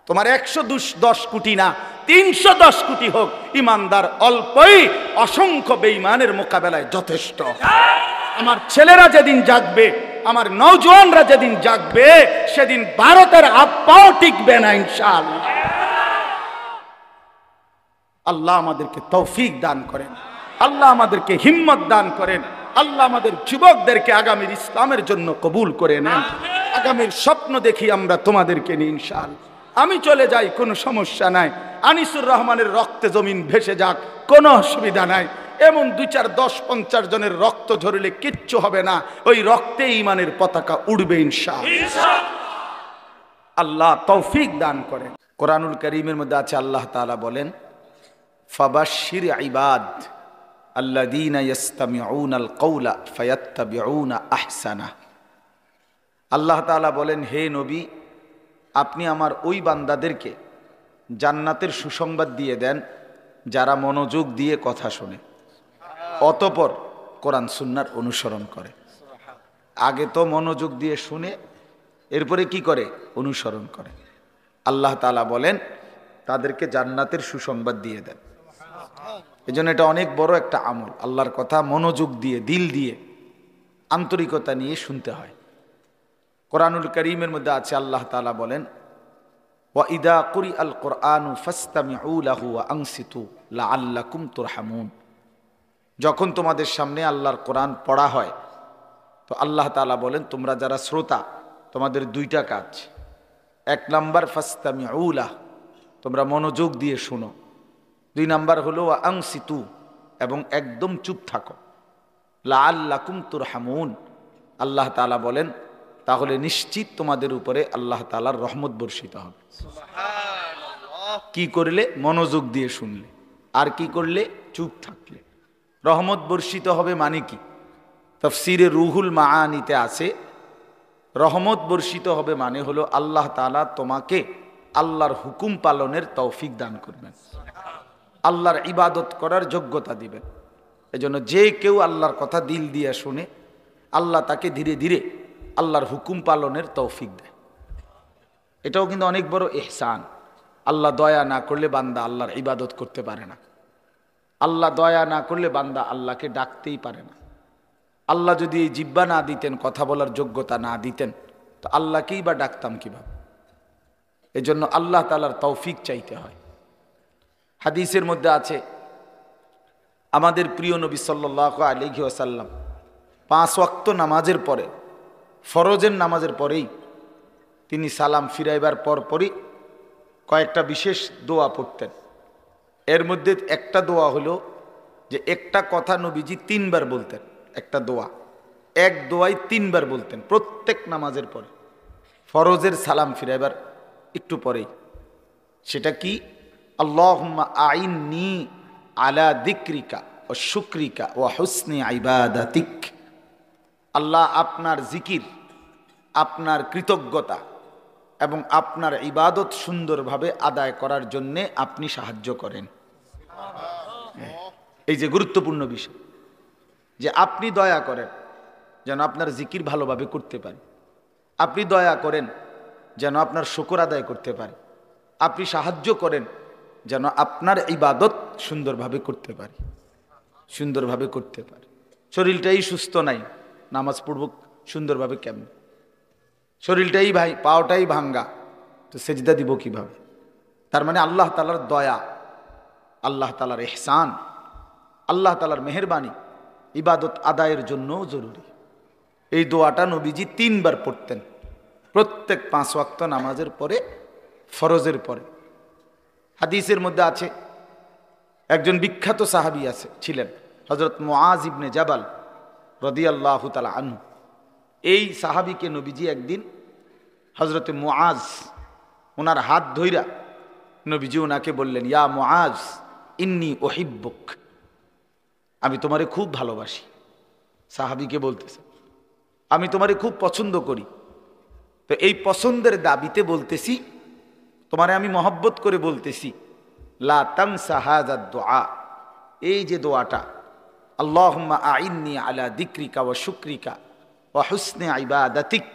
তোমার 110 কোটি না 310 কোটি হোক, ইমানদার অল্পই অসংখ্য বেঈমানের মোকাবেলায় যথেষ্ট। আমার ছেলেরা যেদিন জাগবে, আমার নওজোয়ানরা যেদিন জাগবে, সেদিন ভারতের আব্বাও টিকবে না ইনশাআল্লাহ। আল্লাহ আমাদেরকে তৌফিক দান করেন, আল্লাহ আমাদেরকে হিম্মত দান করেন, আল্লাহ আমাদের যুবকদেরকে আগামীর ইসলামের জন্য কবুল করে নেন। আগামীর স্বপ্ন দেখি আমরা তোমাদেরকে নিয়ে ইনশাআল্লাহ। আমি চলে যাই, কোনো সমস্যা নাই। আনিসুর রহমানের রক্তে জমিন ভেসে যাক, কোনো অসুবিধা নাই। এমন 2, 4, 10, 50 জনের রক্ত ঝরলে কিচ্ছু হবে না, ওই রক্তে ঈমানের পতাকা উড়বে ইনশাআল্লাহ। আল্লাহ তৌফিক দান করেন। কোরআনুল কারীমের মধ্যে আছে, আল্লাহ তাআলা বলেন, ফাবাশশির ইবাদ আল্লাযীনা ইসতামিউনাল কওলা ফায়াত্তাবিউনা আহসানা। আল্লাহ তাআলা বলেন, হে নবী, আপনি আমার ওই বান্দাদেরকে জান্নাতের সুসংবাদ দিয়ে দেন যারা মনোযোগ দিয়ে কথা শোনে, অতঃপর কোরআন সুন্নাহর অনুসরণ করে। আগে তো মনোযোগ দিয়ে শুনে, এরপরে কি করে? অনুসরণ করে। আল্লাহ তাআলা বলেন তাদেরকে জান্নাতের সুসংবাদ দিয়ে দেন। এজন্য এটা অনেক বড় একটা আমল। আল্লাহর কথা মনোযোগ দিয়ে, দিল দিয়ে, আন্তরিকতা নিয়ে শুনতে হয়। কোরআনুল কারীমের মধ্যে আছে, আল্লাহ তাআলা বলেন, ওয়া ইদা কুরিআল কুরআনু ফাসতামিউ লাহু ওয়া আনসিতু লাআল্লাকুম তুরহামুন। যখন তোমাদের সামনে আল্লাহর কোরআন পড়া হয়, তো আল্লাহ তাআলা বলেন, তোমরা যারা শ্রোতা, তোমাদের 2টা কাজ। 1 নাম্বার ফাসতামিউ লাহ, তোমরা মনোযোগ দিয়ে শোনো। 2 নাম্বার হলো ওয়া আনসিতু, এবং একদম চুপ থাকো। লাআল্লাকুম তুরহামুন, আল্লাহ তাআলা বলেন, তাহলে নিশ্চিত তোমাদের উপরে আল্লাহ তাআলার রহমত বর্ষিত হবে। কি করলে? মনোযোগ দিয়ে শুনলে। আর কি করলে? চুপ থাকলে। রহমত বর্ষিত হবে মানে কি? তাফসীরে রুহুল মাআনিতে আছে, রহমত বর্ষিত হবে মানে হলো আল্লাহ তাআলা তোমাকে আল্লাহর হুকুম পালনের তৌফিক দান করবেন, আল্লাহর ইবাদত করার যোগ্যতা দিবেন। এজন্য যে কেউ আল্লাহর কথা দিল দিয়ে শুনে, আল্লাহ তাকে ধীরে ধীরে আল্লাহর হুকুম পালনের তৌফিক দেয়। এটাও কিন্তু অনেক বড় ইহসান। আল্লাহ দয়া না করলে বান্দা আল্লাহর ইবাদত করতে পারে না। আল্লাহ দয়া না করলে বান্দা আল্লাহকে ডাকতেই পারে না। আল্লাহ যদি এই জিহ্বা না দিতেন, কথা বলার যোগ্যতা না দিতেন, তো আল্লাহকেই বা ডাকতাম কিভাবে? এজন্য আল্লাহ তাআলার তৌফিক চাইতে হয়। হাদিসের মধ্যে আছে, আমাদের প্রিয় নবী সাল্লাল্লাহু আলাইহি ওয়াসাল্লাম 5 ওয়াক্ত নামাজের পরে, ফরজের নামাজের পরেই তিনি সালাম ফিরাইবার পরপরই কয়েকটা বিশেষ দোয়া পড়তেন। এর মধ্যে একটা দোয়া হলো যে একটা কথা নবীজি 3 বার বলতেন। একটা দোয়া, এক দোয়াই 3 বার বলতেন প্রত্যেক নামাজের পরে, ফরজের সালাম ফিরাইবার একটু পরেই। সেটা কি? আল্লাহুম্মা আইন্নি আলা যিকরিকা ওয়া শুকরিকা ওয়া হুসনি ইবাদাতিক। আল্লাহ, আপনার জিকির, আপনার কৃতজ্ঞতা এবং আপনার ইবাদত সুন্দরভাবে আদায় করার জন্যে আপনি সাহায্য করেন। এই যে গুরুত্বপূর্ণ বিষয়, যে আপনি দয়া করেন যেন আপনার জিকির ভালোভাবে করতে পারি, আপনি দয়া করেন যেন আপনার শুকর আদায় করতে পারি, আপনি সাহায্য করেন যেন আপনার ইবাদত সুন্দরভাবে করতে পারি, সুন্দরভাবে করতে পারি। শরীরটাই সুস্থ নাই, নামাজ পড়ব সুন্দরভাবে কেমন? শরীরটাই ভাই, পাওটাই ভাঙ্গা, তো সেজদা দিব কিভাবে? তার মানে আল্লাহ তাআলার দয়া, আল্লাহ তাআলার ইহসান, আল্লাহ তাআলার মেহেরবানি ইবাদত আদায়ের জন্যও জরুরি। এই দোয়াটা নবীজি 3 বার পড়তেন প্রত্যেক 5 ওয়াক্ত নামাজের পরে, ফরজের পরে। হাদিসের মধ্যে আছে, একজন বিখ্যাত সাহাবী ছিলেন হযরত মুআজ ইবনে জাবাল রাদিয়াল্লাহু তাআলা আনহু। এই সাহাবীকে নবীজি একদিন, হযরতে মুআজ ওনার হাত ধইরা নবীজি ওনাকে বললেন, ইয়া মুআজ ইন্নী উহিব্বুক, আমি তোমারে খুব ভালোবাসি। সাহাবীকে বলতেছে, আমি তোমারে খুব পছন্দ করি, তো এই পছন্দের দাবিতে বলতেছি, তোমারে আমি মহব্বত করে বলতেছি, লা তানসা হাযা দুআ, এই যে দোয়াটা, আল্লাহুম্মা আইন্নি আলা যিকরিকা ওয়া শুকরিকা ওয়া হুসনি ইবাদাতিক,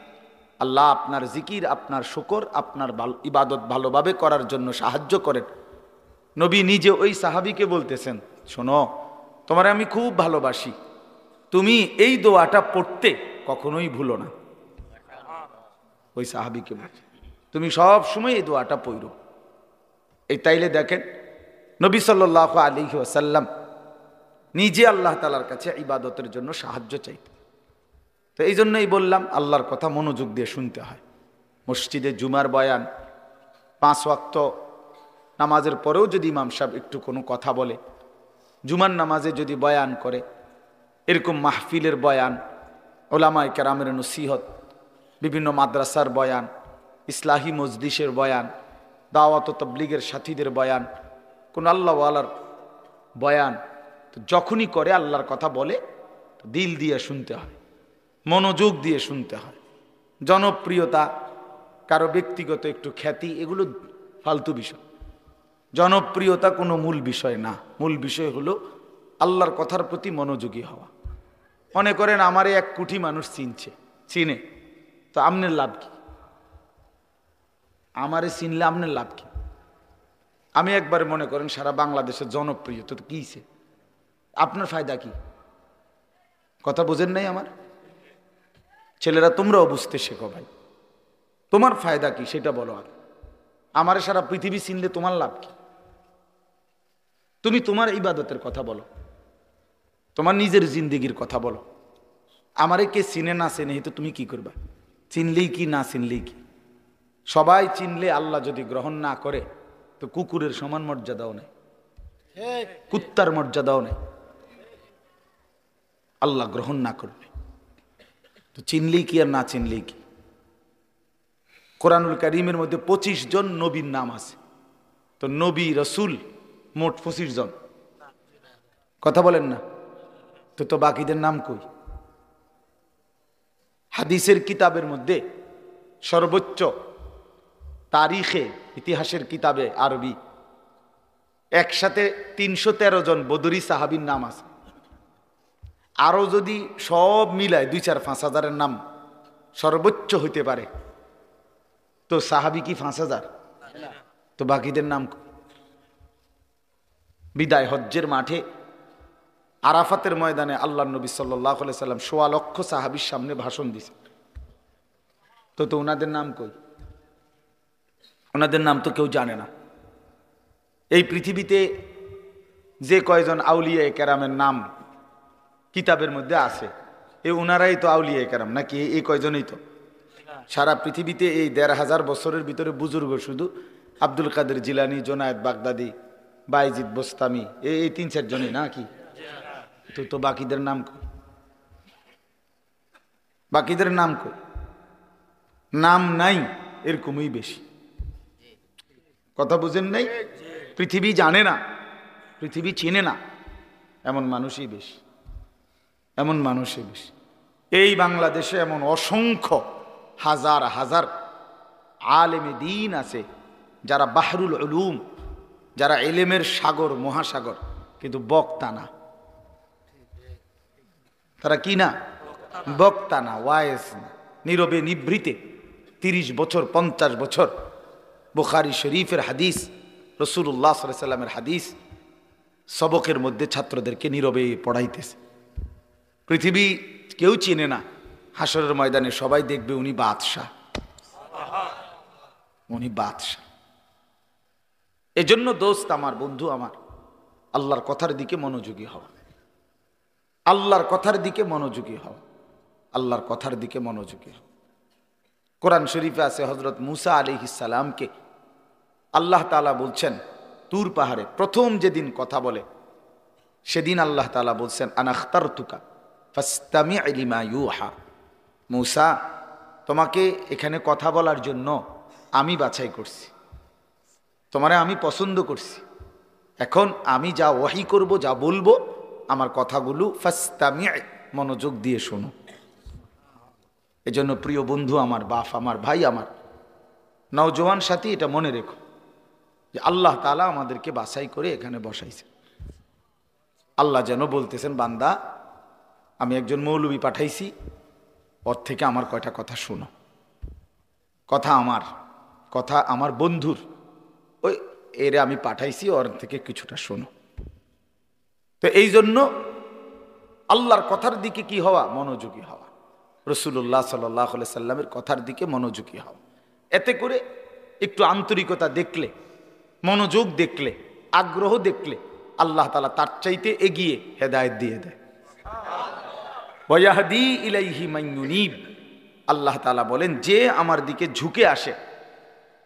আল্লাহ আপনার জিকির, আপনার শুকর, আপনার ইবাদত ভালোভাবে করার জন্য সাহায্য করেন। নবী নিজে ওই সাহাবীকে বলতেছেন, শোনো, তোমারে আমি খুব ভালোবাসি, তুমি এই দোয়াটা পড়তে কখনোই ভুলো না। ওই সাহাবীকে বলছে, তুমি সব সময় এই দোয়াটা পড়ো। এই তাইলে দেখেন নবী সাল্লাল্লাহু আলাইহি ওয়াসাল্লাম নিজে আল্লাহ তাআলার কাছে ইবাদতের জন্য সাহায্য চাইতেন। তো এই জন্যই বললাম, আল্লাহর কথা মনোযোগ দিয়ে শুনতে হয়। মসজিদে জুমার বয়ান, 5 ওয়াক্ত নামাজের পরেও যদি ইমাম সাহেব একটু কোনো কথা বলে, জুমার নামাজে যদি বয়ান করে, এরকম মাহফিলের বয়ান, ওলামায়ে কেরামের নসিহত, বিভিন্ন মাদ্রাসার বয়ান, ইসলাহি মজলিসের বয়ান, দাওয়াত ও তাবলীগের সাথীদের বয়ান, কোন আল্লাহওয়ালার বয়ান, তো যখনই করে আল্লাহর কথা বলে দিল দিয়ে শুনতে হয়, মনোযোগ দিয়ে শুনতে হয়। জনপ্রিয়তা, কারো ব্যক্তিগত একটু খ্যাতি, এগুলো ফালতু বিষয়। জনপ্রিয়তা কোনো মূল বিষয় না। মূল বিষয় হলো আল্লাহর কথার প্রতি মনোযোগী হওয়া। মনে করেন আমারে 1 কোটি মানুষ চিনে, তো আপনার লাভ কি? আমারে চিনলে আপনার লাভ কি? আমি একবারে মনে করেন সারা বাংলাদেশের জনপ্রিয়, তো কিছে আপনার ফায়দা কি? কথা বোঝেন নাই আমার ছেলেরা? তোমরাও বুঝতে শেখো ভাই, তোমার ফায়দা কি সেটা বলো। আর আমারে সারা পৃথিবী চিনলে তোমার লাভ কি? তুমি তোমার ইবাদতের কথা বলো, তোমার নিজের জিন্দেগির কথা বলো। আমারে কে চিনে না চিনে তো তুমি কি করবা? চিনলেই কি, না চিনলেই কি? সবাই চিনলে আল্লাহ যদি গ্রহণ না করে তো কুকুরের সমান মর্যাদাও নেই, কুত্তার মর্যাদাও নেই। আল্লাহ গ্রহণ না করবে তো চিনলেই কি আর না চিনলেই কি? কোরআনুল কারীমের মধ্যে 25 জন নবীর নাম আছে, তো নবী রসুল মোট 25 জন। কথা বলেন না? তো বাকিদের নাম কই? হাদিসের কিতাবের মধ্যে সর্বোচ্চ তারিখে, ইতিহাসের কিতাবে আরবি, একসাথে 313 জন বদরি সাহাবীর নাম আছে। আরো যদি সব মিলায় 2-4-5 হাজারের নাম সর্বোচ্চ হইতে পারে, তো সাহাবী কি 5,000? তো বাকিদের নাম? বিদায় হজ্জের মাঠে আরাফাতের ময়দানে আল্লাহর নবী সাল্লাল্লাহু আলাইহি সাল্লাম 1.25 লক্ষ সাহাবীর সামনে ভাষণ দিয়েছেন, তো ওনাদের নাম কই? ওনাদের নাম তো কেউ জানে না। এই পৃথিবীতে যে কয়জন আউলিয়া কেরামের নাম কিতাবের মধ্যে আছে, ওনারাই তো আউলিয়া কেরাম নাকি? এই কয়জনই তো। সারা পৃথিবীতে এই 1,500 বছরের ভিতরে বুজুর্গ শুধু আব্দুল কাদের জিলানী, জোনায়েদ বাগদাদি, বাইজিদ বোস্তামি, এই 3-4 জনই নাকি? তো বাকিদের নাম কই? বাকিদের নাম কই? নাম নাই এরকমই বেশি। কথা বুঝেন নাই? পৃথিবী জানে না, পৃথিবী চিনে না, এমন মানুষই বেশি, এমন মানুষই বেশি। এই বাংলাদেশে এমন অসংখ্য হাজার হাজার আলেমে দ্বীন আছে যারা বাহরুল উলুম, যারা ইলমের সাগর, মহাসাগর, কিন্তু বক্তা না। তারা কি না? বক্তা না, ওয়াইজ না, নীরবে নিভৃতে 30 বছর 50 বছর বুখারী শরীফের হাদিস, রাসূলুল্লাহ সাল্লাল্লাহু আলাইহি সাল্লামের হাদিস সবকের মধ্যে ছাত্রদেরকে নীরবে পড়াইতেছে। পৃথিবী কেউ চিনে না, হাসরের ময়দানে সবাই দেখবে উনি বাদশাহ, উনি বাদশাহ। এজন্য দোস্ত আমার, বন্ধু আমার, আল্লাহর কথার দিকে মনোযোগী হওয়া, আল্লাহর কথার দিকে মনোযোগী হওয়া, আল্লাহর কথার দিকে মনোযোগী হওয়া। কোরআন শরীফে আছে হযরত মুসা আলাইহিস সালামকে আল্লাহ তাআলা বলছেন তুর পাহাড়ে প্রথম যেদিন কথা বলে, সেদিন আল্লাহ তাআলা বলছেন আনা আখতারতুকা ফাসতামি' লিমা ইউহা। মুসা, তোমাকে এখানে কথা বলার জন্য আমি বাছাই করছি, তোমারে আমি পছন্দ করছি। এখন আমি যা ওহী করব, যা বলবো, আমার কথাগুলো ফাসতামি', মনোযোগ দিয়ে শোনো। এজন্য প্রিয় বন্ধু আমার, বাপ আমার, ভাই আমার, নওজোয়ান সাথী, এটা মনে রেখো যে আল্লাহ তাআলা আমাদেরকে বাছাই করে এখানে বসাইছে। আল্লাহ যেন বলতেছেন, বান্দা, আমি একজন মৌলবী পাঠাইছি, ওর থেকে আমার কয়টা কথা শোনো। কথা আমার বন্ধুর, ওই এরে আমি পাঠাইছি, ওর থেকে কিছুটা শোনো। তো এই জন্য আল্লাহর কথার দিকে কি হওয়া, মনোযোগী হওয়া, রাসূলুল্লাহ সাল্লাল্লাহু আলাইহি সাল্লামের কথার দিকে মনোযোগী হওয়া। এতে করে একটু আন্তরিকতা দেখলে, মনোযোগ দেখলে, আগ্রহ দেখলে আল্লাহ তাআলা তার চাইতে এগিয়ে হেদায়েত দিয়ে দেয়। ওয়াহদি ইলাইহি মান ইউনিব, আল্লাহ তাআলা বলেন যে আমার দিকে ঝুঁকে আসে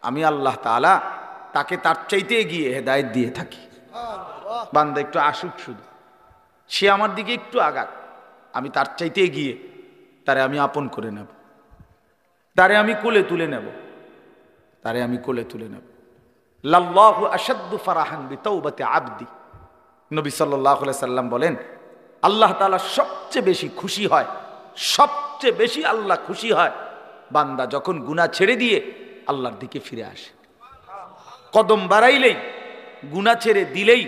আমি আল্লাহ তাআলা তাকে তার চাইতে এগিয়ে হেদায়েত দিয়ে থাকি। বান্দা একটু আসুক, শুধু সে আমার দিকে একটু আগাক, আমি তার চাইতে এগিয়ে তারে আমি আপন করে নেব, তারে আমি কোলে তুলে নেব, তারে আমি কোলে তুলে নেব। লাল্লাহু আশাদ্দু ফারাহান বিতাওবাতি আবদি, নবী সাল্লাল্লাহু আলাইহি সাল্লাম বলেন আল্লাহ তাআলা সবচেয়ে বেশি খুশি হয়, সবচেয়ে বেশি আল্লাহ খুশি হয় বান্দা যখন গুনাহ ছেড়ে দিয়ে আল্লাহর দিকে ফিরে আসে। কদম বাড়াইলেই, গুনাহ ছেড়ে দিলেই,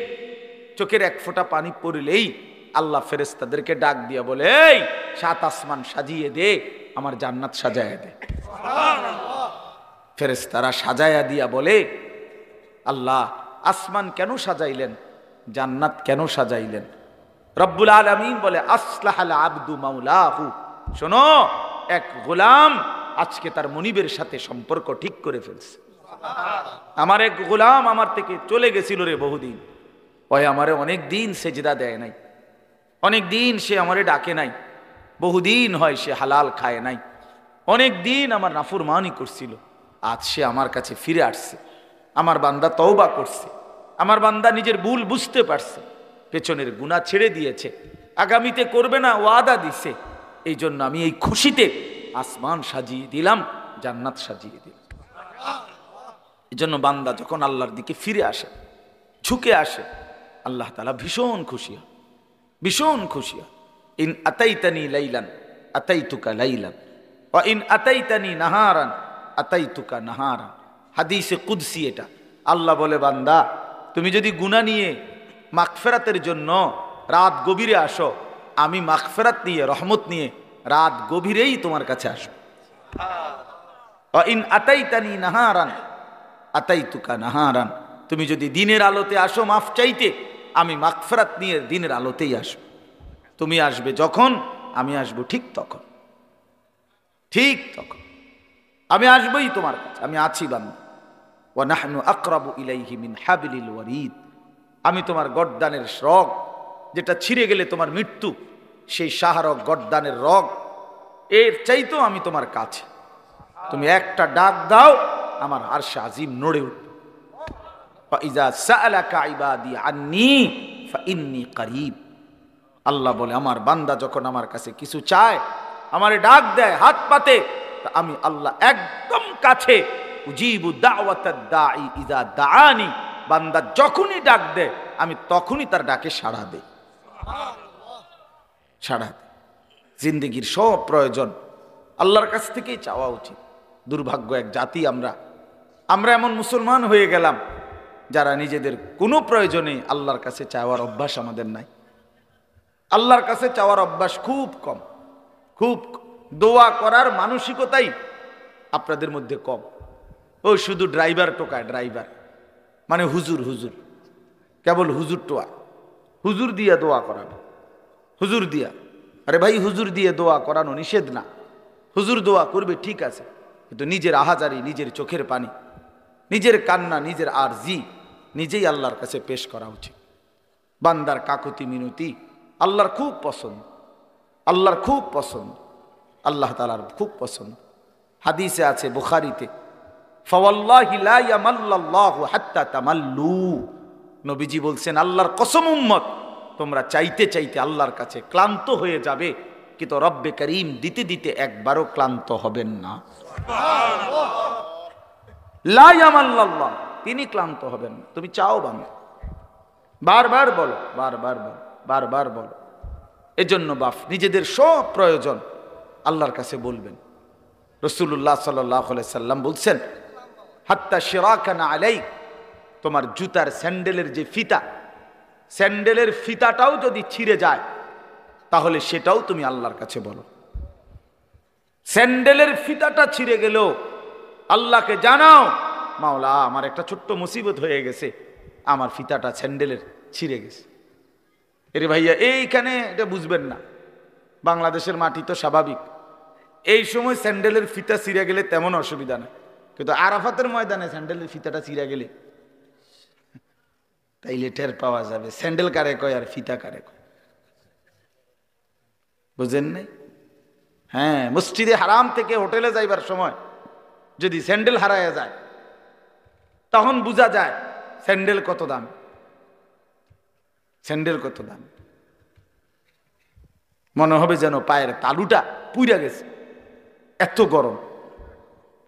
চোখের এক ফোঁটা পানি পড়লেই আল্লাহ ফেরেশতাদেরকে ডাক দিয়া বলে, এই 7 আসমান সাজিয়ে দে, আমার জান্নাত সাজায়া দে। ফেরেশতারা সাজায়া দিয়া বলে, আল্লাহ আসমান কেন সাজাইলেন, জান্নাত কেন সাজাইলেন? রব্বুল আলামিন বলে, আসলাহাল আবদু মাওলাহু, শোনো, এক গোলাম আজকে তার মনিবের সাথে সম্পর্ক ঠিক করে ফেলছে। আমার এক গোলাম আমার থেকে চলে গেছিল রে বহুদিন, ওই আমারে অনেক দিন সেজদা দেয় নাই, অনেক দিন সে আমারে ডাকে নাই, বহুদিন হয় সে হালাল খায় নাই, অনেক দিন আমার নাফরমানি করছিল, আজ সে আমার কাছে ফিরে আসছে। আমার বান্দা তওবা করছে, আমার বান্দা নিজের ভুল বুঝতে পারছে, পেছনের গুনাহ ছেড়ে দিয়েছে, আগামীতে করবে না ওয়াদা দিছে। এই জন্য আমি এই খুশিতে আসমান সাজিয়ে দিলাম, জান্নাত সাজিয়ে দিলাম। এই জন্য বান্দা যখন আল্লাহর দিকে ফিরে আসে, ঝুঁকে আসে, আল্লাহ তাআলা ভীষণ খুশি হয়, ভীষণ খুশি হয়। ইন আতাইতানি লাইলান আতাইতুকা লাইলান ওয়া ইন আতাইতানি নাহারান আতাইতুকা নাহারান। হাদিসে কুদসি এটা। আল্লাহ বলে, বান্দা তুমি যদি গুনাহ নিয়ে মাগফিরাতের জন্য রাত গভীরে আসো, আমি মাগফিরাত নিয়ে, রহমত নিয়ে রাত গভীরেই তোমার কাছে আসবো। ওয়া ইন আতাইতানি নাহারান আতাইতুকা নাহারান, তুমি যদি দিনের আলোতে আসো মাফ চাইতে, আমি মাগফিরাত নিয়ে দিনের আলোতেই আসবো। তুমি আসবে যখন, আমি আসবো ঠিক তখন, ঠিক তখন আমি আসবই তোমার কাছে, আমি আছি বান্দা। ওয়া নাহনু আকরাবু ইলাইহি মিন হাবলিল ওয়ারিদ, আমি তোমার গর্দানের রগ, যেটা ছিঁড়ে গেলে তোমার মৃত্যু, সেই শাহরগ গর্দানের রগ, এর চাইতেও আমি তোমার কাছে। তুমি একটা ডাক দাও, আমার আরশে আজিম নড়ে উঠবে। ফাইজা সাআলাকা ইবাদি আন্নী ফাইন্নী করিব, আল্লাহ বলে আমার বান্দা যখন আমার কাছে কিছু চায়, আমারে ডাক দেয়, হাত পাতে, আমি আল্লাহ একদম কাছে। উজিবু দাওয়াতাদ দাঈ ইযা দাআনি, বান্দা যখনই ডাক দেয় আমি তখনই তার ডাকে সাড়া দেই, সাড়া দেই। জিন্দেগির সব প্রয়োজন আল্লাহর কাছ থেকেই চাওয়া উচিত। দুর্ভাগ্য এক জাতি আমরা এমন মুসলমান হয়ে গেলাম যারা নিজেদের কোনো প্রয়োজনে আল্লাহর কাছে চাওয়ার অভ্যাস আমাদের নাই। আল্লাহর কাছে চাওয়ার অভ্যাস খুব কম, খুব দোয়া করার মানসিকতাই আপনাদের মধ্যে কম। ও শুধু ড্রাইভার টোকায়, ড্রাইভার মানে হুজুর, হুজুর কেবল হুজুর টোয়া, হুজুর দিয়া দোয়া করানো, হুজুর দিয়া। আরে ভাই, হুজুর দিয়ে দোয়া করানো নিষেধ না, হুজুর দোয়া করবে ঠিক আছে, কিন্তু নিজের আহাজারি, নিজের চোখের পানি, নিজের কান্না, নিজের আরজি নিজেই আল্লাহর কাছে পেশ করা উচিত। বান্দার কাকুতি মিনতি আল্লাহর খুব পছন্দ, আল্লাহর খুব পছন্দ, আল্লাহ তাআলার খুব পছন্দ। হাদিসে আছে বুখারীতে, ফাওয়াল্লাহি লা ইয়ামাল্লাল্লাহু হাত্তা তামাল্লু, নবীজি বলছেন আল্লাহর কসম উম্মত, তোমরা চাইতে চাইতে আল্লাহর কাছে ক্লান্ত হয়ে যাবে, কিন্তু রব্বে করিম দিতে দিতে একবারও ক্লান্ত হবেন না। লা ইয়ামাল্লাল্লাহ, তিনি ক্লান্ত হবেন না। তুমি চাও বান্দা, বারবার বলো, বারবার বলো, বারবার বলো। এজন্য বাপ নিজেদের সব প্রয়োজন আল্লাহর কাছে বলবেন। রাসূলুল্লাহ সাল্লাল্লাহু আলাইহি সাল্লাম বলছেন, হাত্তা শিরাকানা আলাইক, তোমার জুতার স্যান্ডেলের যে ফিতা, স্যান্ডেলের ফিতাটাও যদি ছিঁড়ে যায় তাহলে সেটাও তুমি আল্লাহর কাছে বলো। স্যান্ডেলের ফিতাটা ছিঁড়ে গেল আল্লাহকে জানাও, মাওলা আমার একটা ছোট্ট মুসিবত হয়ে গেছে, আমার ফিতাটা স্যান্ডেলের ছিঁড়ে গেছে। এরে ভাইয়া এইখানে এটা বুঝবেন না, বাংলাদেশের মাটি তো স্বাভাবিক, এই সময় স্যান্ডেলের ফিতা ছিঁড়ে গেলে তেমন অসুবিধা নেই, কিন্তু আরাফাতের ময়দানে স্যান্ডেলের ফিতাটা ছিঁড়ে গেলে তাইলে টের পাওয়া যাবে স্যান্ডেল কারে কয় আর ফিতা কারে কয়। বুঝেন নাই? হ্যাঁ, মসজিদে হারাম থেকে হোটেলে যাইবার সময় যদি স্যান্ডেল হারায় যায় তখন বোঝা যায় স্যান্ডেল কত দাম, স্যান্ডেল কত দাম। মনে হবে যেন পায়ের তালুটা পুড়ে গেছে, এত গরম,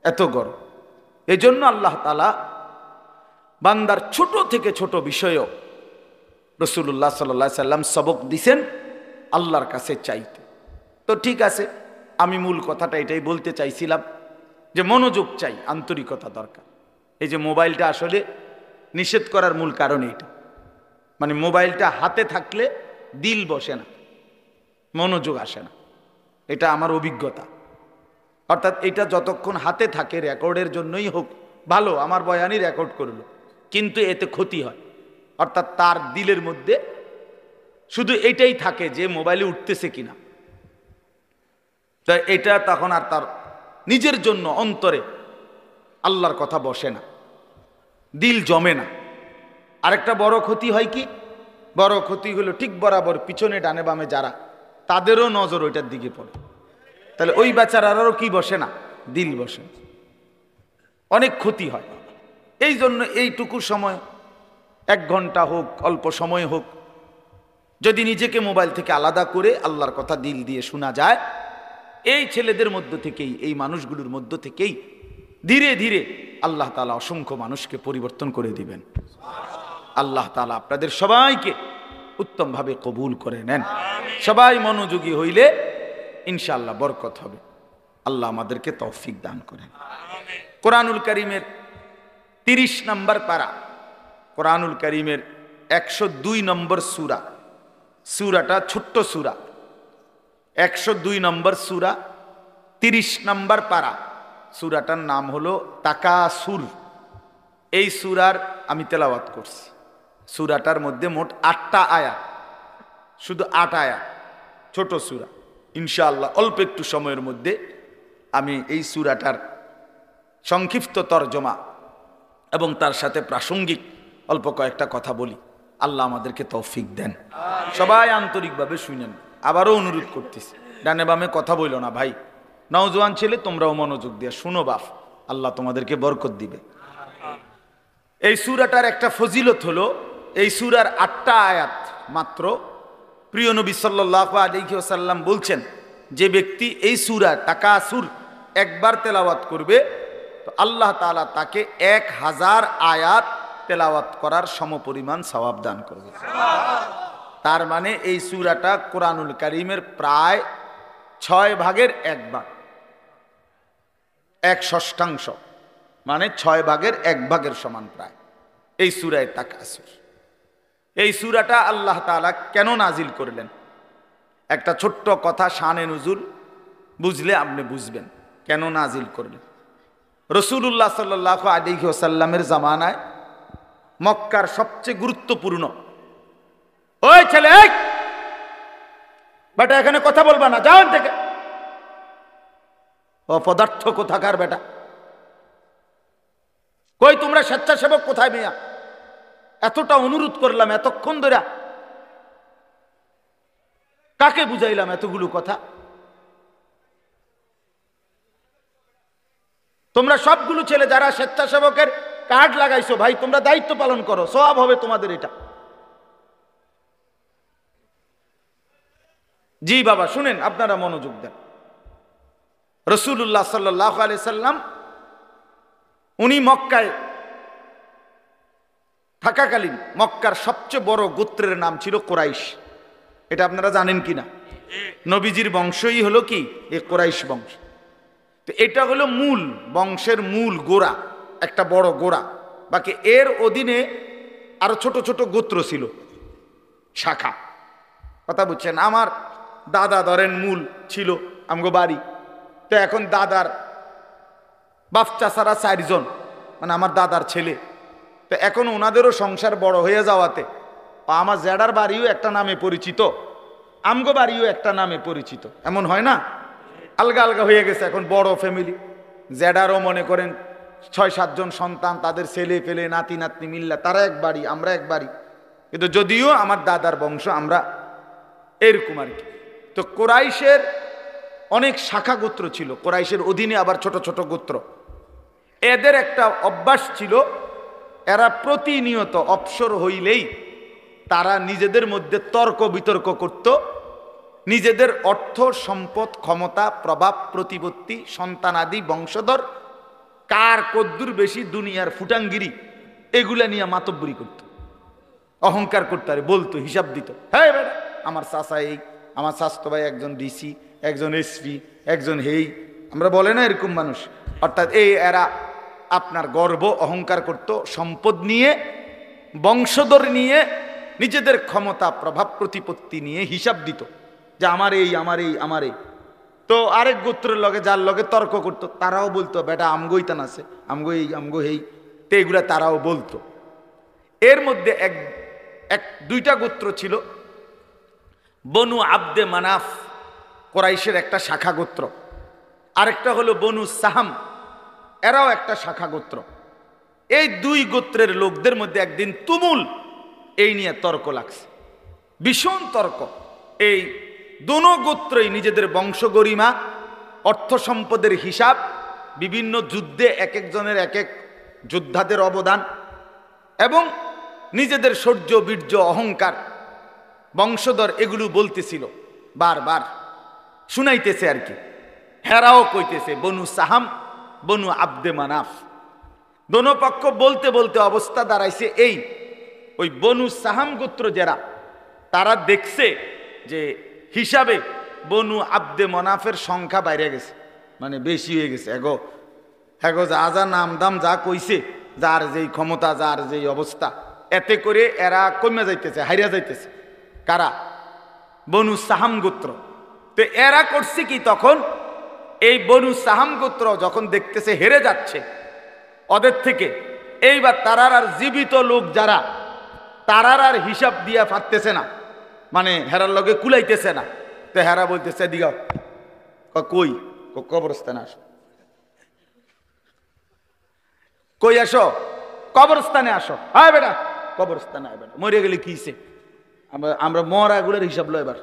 এত গরম। এই জন্য আল্লাহ তাআলা বান্দার ছোট থেকে ছোট বিষয়েও রাসূলুল্লাহ সাল্লাল্লাহু আলাইহি সাল্লাম সবক দিছেন আল্লাহর কাছে চাইতে। তো ঠিক আছে, আমি মূল কথাটা এটাই বলতে চাইছিলাম যে মনোযোগ চাই, আন্তরিকতা দরকার। এই যে মোবাইলটা আসলে নিষেধ করার মূল কারণ এইটা, মানে মোবাইলটা হাতে থাকলে দিল বসে না, মনোযোগ আসে না, এটা আমার অভিজ্ঞতা। অর্থাৎ এটা যতক্ষণ হাতে থাকে রেকর্ডের জন্যই হোক, ভালো আমার বয়ানই রেকর্ড করলো, কিন্তু এতে ক্ষতি হয়। অর্থাৎ তার দিলের মধ্যে শুধু এটাই থাকে যে মোবাইলে উঠতেছে কিনা, তাই এটা তখন আর তার নিজের জন্য অন্তরে আল্লাহর কথা বসে না, দিল জমে না। আরেকটা বড় ক্ষতি হয় কি, বড় ক্ষতি হলো ঠিক বরাবর পিছনে ডানে বামে যারা, তাদেরও নজর ওইটার দিকে পড়ে, তাহলে ওই বেচারারও কি বসে না, দিল বসে না, অনেক ক্ষতি হয়। এই জন্য এইটুকু সময়, 1 ঘন্টা হোক অল্প সময় হোক, যদি নিজেকে মোবাইল থেকে আলাদা করে আল্লাহর কথা দিল দিয়ে শোনা যায়, এই ছেলেদের মধ্য থেকেই, এই মানুষগুলোর মধ্য থেকেই ধীরে ধীরে আল্লাহ তাআলা অসংখ্য মানুষকে পরিবর্তন করে দিবেন। আল্লাহ তাআলা আপনাদের সবাইকে উত্তমভাবে কবুল করে নেন। সবাই মনোযোগী হইলে ইনশাআল্লাহ বরকত হবে। আল্লাহ আমাদেরকে তৌফিক দান করেন। কোরআনুল কারীমের 30 নম্বর পারা, কোরআনুল কারীমের 102 নম্বর সূরা, সূরাটা ছোট্ট সূরা, 102 নম্বর সূরা, 30 নম্বর পারা। সূরাটার নাম হলো তাকাসুর। এই সূরার আমি তেলাওয়াত করছি। সূরাটার মধ্যে মোট 8টা আয়াত, শুধু 8 আয়াত, ছোট সূরা। ইনশাআল্লাহ অল্প একটু সময়ের মধ্যে আমি এই সূরাটার সংক্ষিপ্ত তরজমা এবং তার সাথে প্রাসঙ্গিক অল্প কয়েকটা কথা বলি। আল্লাহ আমাদেরকে তৌফিক দেন। সবাই আন্তরিকভাবে শুনেন। আবারও অনুরোধ করতেছি, ডানে বামে কথা বইল না ভাই, নওজোয়ান ছেলে তোমরাও মনোযোগ দিয়ে শুনো বাপ, আল্লাহ তোমাদেরকে বরকত দিবে। এই সূরাটার একটা ফজিলত হলো, এই সূরার 8টা আয়াত মাত্র। প্রিয় নবী সাল্লাল্লাহু আলাইহি ওয়াসাল্লাম বলছেন, যে ব্যক্তি এই সূরা তাকাসুর একবার তেলাওয়াত করবে তো আল্লাহ তাআলা তাকে 1000 আয়াত তেলাওয়াত করার সমপরিমাণ সওয়াব দান করবে। তার মানে এই সূরাটা কোরআনুল কারীমের প্রায় 6 ভাগের 1 ভাগ, 1/6, মানে 6 ভাগের 1 ভাগের সমান প্রায় এই সূরায়ে তাকাসুর। এই সূরাটা আল্লাহ তাআলা কেন নাজিল করলেন, একটা ছোট্ট কথা, শানে নুজুল বুঝলে আপনি বুঝবেন কেন নাজিল করলেন। রাসূলুল্লাহ সাল্লাল্লাহু আলাইহি ওয়াসাল্লামের জামানায় মক্কার সবচেয়ে গুরুত্বপূর্ণ, ওই ছেলে বেটা এখানে কথা বলবা না, যাও থেকে, অপদার্থ কোথাকার বেটা, কই তোমরা স্বেচ্ছাসেবক কোথায় মিয়া, এতটা অনুরোধ করলাম এতক্ষণ ধরে, কাকে বুঝাইলাম এতগুলো কথা, তোমরা সবগুলো ছেলে যারা স্বেচ্ছাসেবকের কার্ড লাগাইছো ভাই, তোমরা দায়িত্ব পালন করো, সওয়াব হবে তোমাদের এটা। জি বাবা শুনেন, আপনারা মনোযোগ দেন। রাসূলুল্লাহ সাল্লাল্লাহু আলাইহি সাল্লাম উনি মক্কায় থাকাকালীন মক্কার সবচেয়ে বড় গোত্রের নাম ছিল কুরাইশ। এটা আপনারা জানেন কিনা? নবীজির বংশই হলো কি এই কুরাইশ বংশ। তো এটা হলো মূল বংশের মূল গোড়া, একটা বড় গোড়া। বাকি এর অধীনে আরো ছোট ছোট গোত্র ছিল, শাখা। কথা বুঝছেন? আমার দাদা ধরেন মূল ছিল আমগো বাড়ি, তো এখন দাদার বাপ চাচারা 4 জন, মানে আমার দাদার ছেলে। তো এখন ওনাদেরও সংসার বড় হয়ে যাওয়াতে আমার জ্যাডার বাড়িও একটা নামে পরিচিত, আমগো বাড়িও একটা নামে পরিচিত, এমন হয় না? আলগা আলগা হয়ে গেছে, এখন বড় ফ্যামিলি। জ্যাডারও মনে করেন 6-7 জন সন্তান, তাদের ছেলে পেলে নাতি নাতনি মিল্লা, তারা এক বাড়ি, আমরা এক বাড়ি, কিন্তু যদিও আমার দাদার বংশ আমরা এরকম আর কি। তো কোরাইশের অনেক শাখা গোত্র ছিল, কোরাইশের অধীনে আবার ছোট ছোট গোত্র। এদের একটা অভ্যাস ছিল, এরা প্রতিনিয়ত অবসর হইলেই তারা নিজেদের মধ্যে তর্ক বিতর্ক করত, নিজেদের অর্থ সম্পদ ক্ষমতা প্রভাব প্রতিপত্তি সন্তানাদি বংশধর কার কদ্দুর বেশি দুনিয়ার ফুটাঙ্গিরি এগুলা নিয়ে মাতব্বরি করত, অহংকার করতে আর বলতো, হিসাব দিত। হ্যাঁ বেটা আমার চাচা এই, আমার স্বাস্থ্য ভাই একজন ডিসি, একজন এসপি, একজন হেই, আমরা বলে না এরকম মানুষ। অর্থাৎ এরা আপনার গর্ব অহংকার করত, সম্পদ নিয়ে বংশধর নিয়ে নিজেদের ক্ষমতা প্রভাব প্রতিপত্তি নিয়ে হিসাব দিত যে আমার এই আমার এই আমার এই। তো আরেক গোত্রের লগে যার লগে তর্ক করত তারাও বলতো বেটা আমগোই তান আছে, আমগো এই আমগো হেই, তো এগুলা তারাও বলতো। এর মধ্যে এক দুইটা গোত্র ছিল, বনু আব্দে মানাফ কোরাইশের একটা শাখা গোত্র, আরেকটা হলো বনু সাহাম, এরাও একটা শাখা গোত্র। এই দুই গোত্রের লোকদের মধ্যে একদিন তুমুল এই নিয়ে তর্ক লাগছে, ভীষণ তর্ক। এই দোনো গোত্রই নিজেদের বংশ গরিমা অর্থ সম্পদের হিসাব, বিভিন্ন যুদ্ধে এক একজনের এক এক যোদ্ধাদের অবদান এবং নিজেদের শৌর্য বীর্য অহংকার বংশধর এগুলো বলতেছিল, বারবার শুনাইতেছে আর কি। হেরাও কইতেছে, বনু সাহাম বনু আব্দে মানাফ, দোনো পক্ষ বলতে বলতে অবস্থা দাঁড়াইছে এই, ওই বনু সাহাম গোত্র যারা তারা দেখছে যে হিসাবে বনু আব্দে মনাফের সংখ্যা বাইরে গেছে, মানে বেশি হয়ে গেছে। এগো এগো যা যা নাম দাম যা কইছে, যার যেই ক্ষমতা যার যেই অবস্থা, এতে করে এরা কমে যাইতেছে, হাইরা যাইতেছে। কারা? বনু সাহাম গোত্র। তো এরা করছে কি, তখন এই বনু সাহাম গোত্র যখন দেখতেছে হেরে যাচ্ছে ওদের থেকে, এইবার তারার আর জীবিত লোক যারা, তারার আর হিসাব দিয়া পারতেছে না, মানে হেরার লগে কুলাইতেছে না। তো হেরা বলতেছে দিগাও, কই? কবরস্থানে আসো। কই আসো? কবরস্থানে আসো। হ্যাঁ বেটা কবরস্থানে আয় বেটা, মরে গেলে কিছে, আমরা মরা গুলোর হিসাব লো। এবার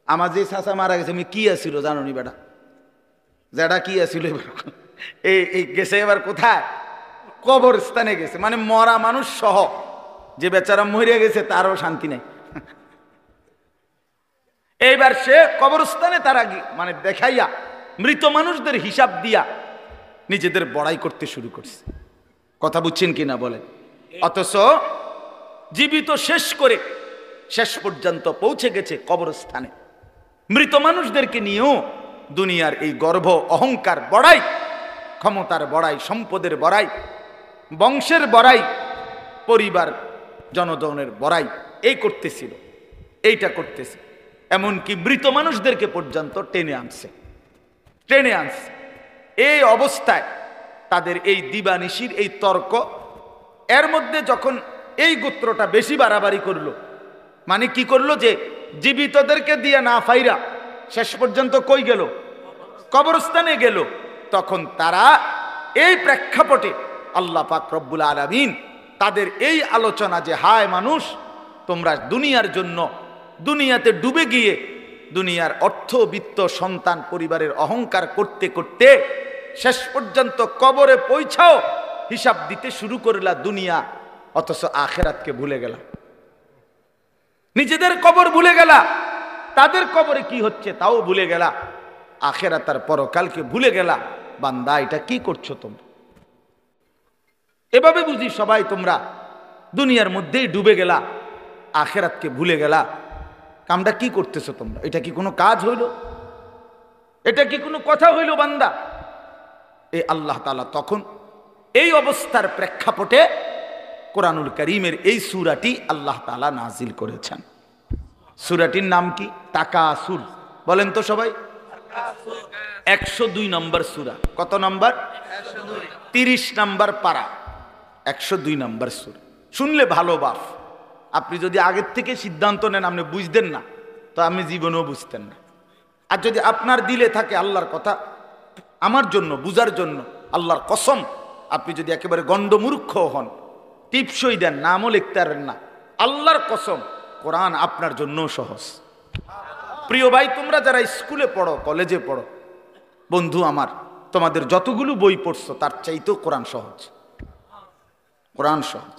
আমার যে চাচা মারা গেছে আমি কি আসিল জানো নি বেটা, যেটা কি আসিল এই গেছে এবার কোথায়? কবরস্থানে গেছে, মানে মরা মানুষ সহ। যে বেচারা মরে গেছে তারও শান্তি নাই। এইবার সে কবরস্থানে তারা মানে দেখাইয়া মৃত মানুষদের হিসাব দিয়া নিজেদের বড়াই করতে শুরু করছে। কথা বুঝছেন কিনা বলেন? অথচ জীবিত শেষ করে শেষ পর্যন্ত পৌঁছে গেছে কবরস্থানে। মৃত মানুষদেরকে নিয়েও দুনিয়ার এই গর্ব অহংকার বড়াই, ক্ষমতার বড়াই, সম্পদের বড়াই, বংশের বড়াই, পরিবার জনগণের বড়াই এই করতেছিল, এইটা করতেছে। এমনকি মৃত মানুষদেরকে পর্যন্ত টেনে আনছে। এই অবস্থায় তাদের এই দিবানিশির এই তর্ক, এর মধ্যে যখন এই গোত্রটা বেশি বাড়াবাড়ি করলো, মানে কি করলো যে জীবিতদেরকে দিয়ে না ফাইরা শেষ পর্যন্ত কই গেল? কবরস্থানে গেল। তখন তারা এই প্রেক্ষাপটে আল্লাহ পাক রব্বুল আলামিন তাদের এই আলোচনা যে হায় মানুষ, তোমরা দুনিয়ার জন্য দুনিয়াতে ডুবে গিয়ে দুনিয়ার অর্থ বিত্ত সন্তান পরিবারের অহংকার করতে করতে শেষ পর্যন্ত কবরে পৌঁছাও হিসাব দিতে শুরু করলা দুনিয়া, অথচ আখেরাতকে ভুলে গেলা, নিজেদের কবর ভুলে গেলা, তাদের কবরে কি হচ্ছে তাও ভুলে গেলা, আখেরাত আর পরকালকে ভুলে গেলা। বান্দা এটা কি করছো তোমরা? এভাবে বুঝি সবাই তোমরা দুনিয়ার মধ্যেই ডুবে গেলা, আখেরাতকে ভুলে গেলা। কামটা কি করতেছো তোমরা? এটা কি কোনো কাজ হইল? এটা কি কোনো কথা হইল বান্দা? এই আল্লাহ তাআলা তখন এই অবস্থার প্রেক্ষাপটে কোরআনুল কারীমের এই সূরাটি আল্লাহ তাআলা নাজিল করেছেন। সূরাটির নাম কি? তাকাসুর। বলেন তো সবাই। 102 নম্বর সূরা। কত নম্বর? 30 নম্বর পারা, 102 নম্বর সূরা। শুনলে ভালো বাপ, আপনি যদি আগের থেকে সিদ্ধান্ত নেন আপনি বুঝতেন না, তো আপনি জীবনেও বুঝতেন না। আর যদি আপনার দিলে থাকে আল্লাহর কথা আমার জন্য বুঝার জন্য, আল্লাহর কসম, আপনি যদি একেবারে গণ্ডমূর্খ হন, টিপসই দেন, নামও লিখতে পারেন না, আল্লাহর কসম কোরআন আপনার জন্য সহজ। প্রিয় ভাই, তোমরা যারা স্কুলে পড়ো, কলেজে পড়ো, বন্ধু আমার, তোমাদের যতগুলো বই পড়ছো তার চাইতেও কোরআন সহজ। কোরআন সহজ।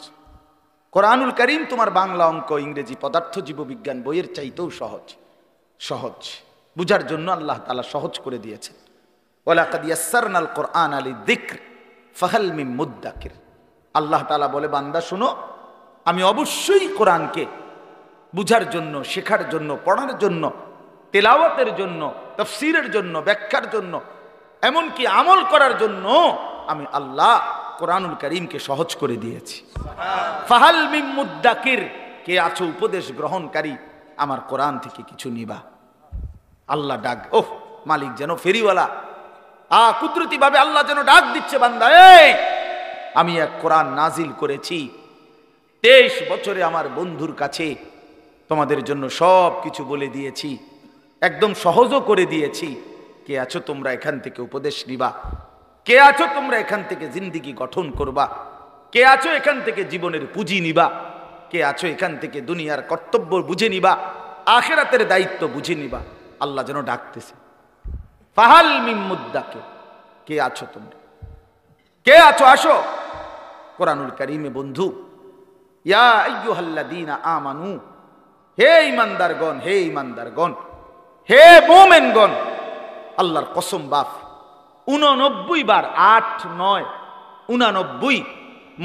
কোরআনুল কারীম তোমার বাংলা, অঙ্ক, ইংরেজি, পদার্থ, জীববিজ্ঞান বইয়ের চাইতেও সহজ। সহজ বুঝার জন্য আল্লাহ তাআলা সহজ করে দিয়েছেন। ওয়ালাকাদ ইয়াসসারনাল কুরআনা লিযিকর ফাহাল মিন মুদ্দাকির। আল্লাহ তাআলা বলে, বান্দা শুনো, আমি অবশ্যই কোরআনকে বুঝার জন্য, শেখার জন্য, পড়ার জন্য, তেলাওয়াতের জন্য, তাফসীরের জন্য, ব্যাখ্যার জন্য, এমনকি আমল করার জন্য আমি আল্লাহ কোরআনুল কারীমকে সহজ করে দিয়েছি। ফাহাল মিন মুদ্দাকির, কে আছো উপদেশ গ্রহণকারী, আমার কোরআন থেকে কিছু নিবা। আল্লাহ ডাক, ওহ মালিক যেন ফেরিওয়ালা, কুদরতি ভাবে আল্লাহ যেন ডাক দিচ্ছে, বান্দা এই আমি এক কোরআন নাজিল করেছি, 23 বছরে আমার বন্ধুর কাছে তোমাদের জন্য সব কিছু বলে দিয়েছি, একদম সহজও করে দিয়েছি। কে আছো তোমরা এখান থেকে উপদেশ নিবা? কে আছো তোমরা এখান থেকে জিন্দেগি গঠন করবা? কে আছো এখান থেকে জীবনের পুঁজি নিবা? কে আছো এখান থেকে দুনিয়ার কর্তব্য বুঝে নিবা, আখিরাতের দায়িত্ব বুঝে নিবা? আল্লাহ যেন ডাকতেছে, ফাহাল মিন মুদ্দাকির, কে আছো তোমরা, কে আছো, আসো। কোরআনুল কারীমে বন্ধু, ইয়া আইয়ুহাল্লাযীনা আমানু, হে ঈমানদারগণ, হে ঈমানদারগণ, হে মুমিনগণ, আল্লাহর কসম বাপ 89 বার, 8, 9, 89,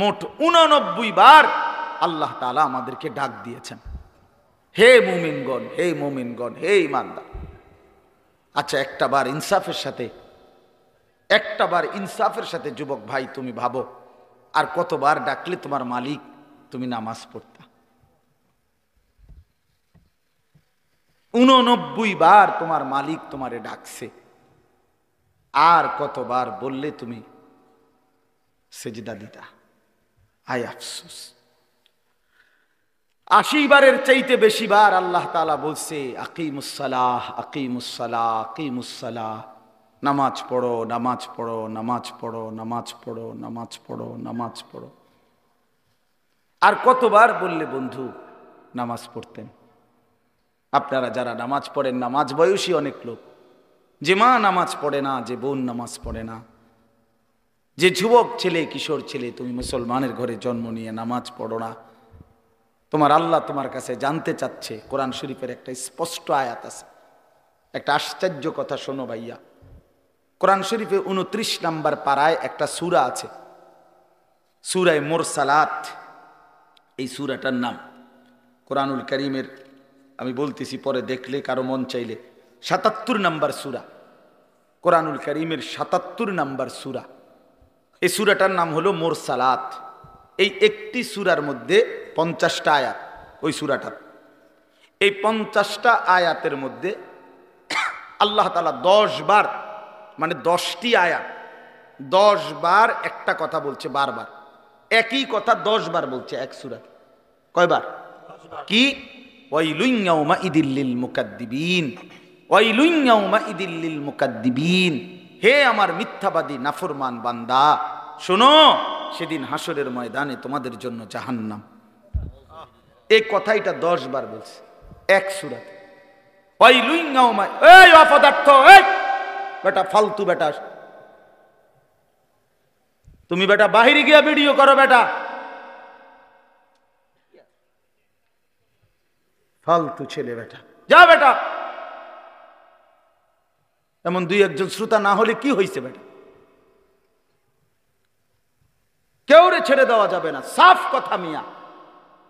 মোট 89 বার আল্লাহ তাআলা আমাদেরকে ডাক দিয়েছেন, হে মুমিনগণ, হে মুমিনগণ, হে ঈমানদার। আচ্ছা, একটাবার ইনসাফের সাথে যুবক ভাই তুমি ভাবো, আর কতবার ডাকলে তোমার মালিক তুমি নামাজ পড়তা? 89 বার তোমার মালিক তোমারে ডাকছে, আর কতবার বললে তুমি সেজদা দিতা? আয় আফসোস। 80 বারের চাইতে বেশি বার আল্লাহ তাআলা বলছে, আকিমুস সালাহ, আকিমুস সালাহ, আকিমুস সালাহ, নামাজ পড়ো, নামাজ পড়ো, নামাজ পড়ো, নামাজ পড়ো, নামাজ পড়ো, নামাজ পড়ো। আর কতবার বললে বন্ধু নামাজ পড়তেন? আপনারা যারা নামাজ পড়েন, নামাজ বয়সী অনেক লোক, যে মা নামাজ পড়ে না, যে বোন নামাজ পড়ে না, যে যুবক ছেলে, কিশোর ছেলে, তুমি মুসলমানের ঘরে জন্ম নিয়ে নামাজ পড়ো না, তোমার আল্লাহ তোমার কাছে জানতে চাচ্ছে। কোরআন শরীফের একটা স্পষ্ট আয়াত আছে, একটা আশ্চর্য কথা শোনো ভাইয়া। কোরআন শরীফে 29 নম্বর পারায় একটা সূরা আছে, সূরায়ে মুরসালাত। এই সূরাটার নাম কোরআনুল কারীমের, আমি বলতেছি পরে দেখলে কারো মন চাইলে, 77 নম্বর সূরা, কোরআনুল কারীমের 77 নম্বর সূরা। এই সূরাটার নাম হলো মুরসালাত। এই একটি সূরার মধ্যে 50টা আয়াত। ওই সূরাটা, এই 50টা আয়াতের মধ্যে আল্লাহ তাআলা 10 বার, মানে 10টি আয়াত 10 বার একটা কথা বলছে, বারবার একই কথা 10 বার বলছে এক সূরা। কয়বার? কি? ওয়াইলুন ইয়াউমাইদিল লিল মুকাদ্দিবিন, ওয়াইলুন ইয়াউমাইদিল লিল মুকাদ্দিবিন, হে আমার মিথ্যাবাদী নাফরমান বান্দা, শোনো, সেদিন হাসরের ময়দানে তোমাদের জন্য জাহান্নাম। এই কথাইটা 10 বার বলছে এক সূরাতে। ওয়াইলুন ইয়াউমা, এই অপদার্থ, এই বেটা ফালতু বেটা, তুমি বেটা বাহিরে গিয়া ভিডিও করো বেটা, ফালতু ছেলে বেটা, যা বেটা। এমন 2-1 শ্রোতা না হলে কি হয়েছে বেটা? কেউ রে ছেড়ে দেওয়া যাবে না, সাফ কথা মিয়া।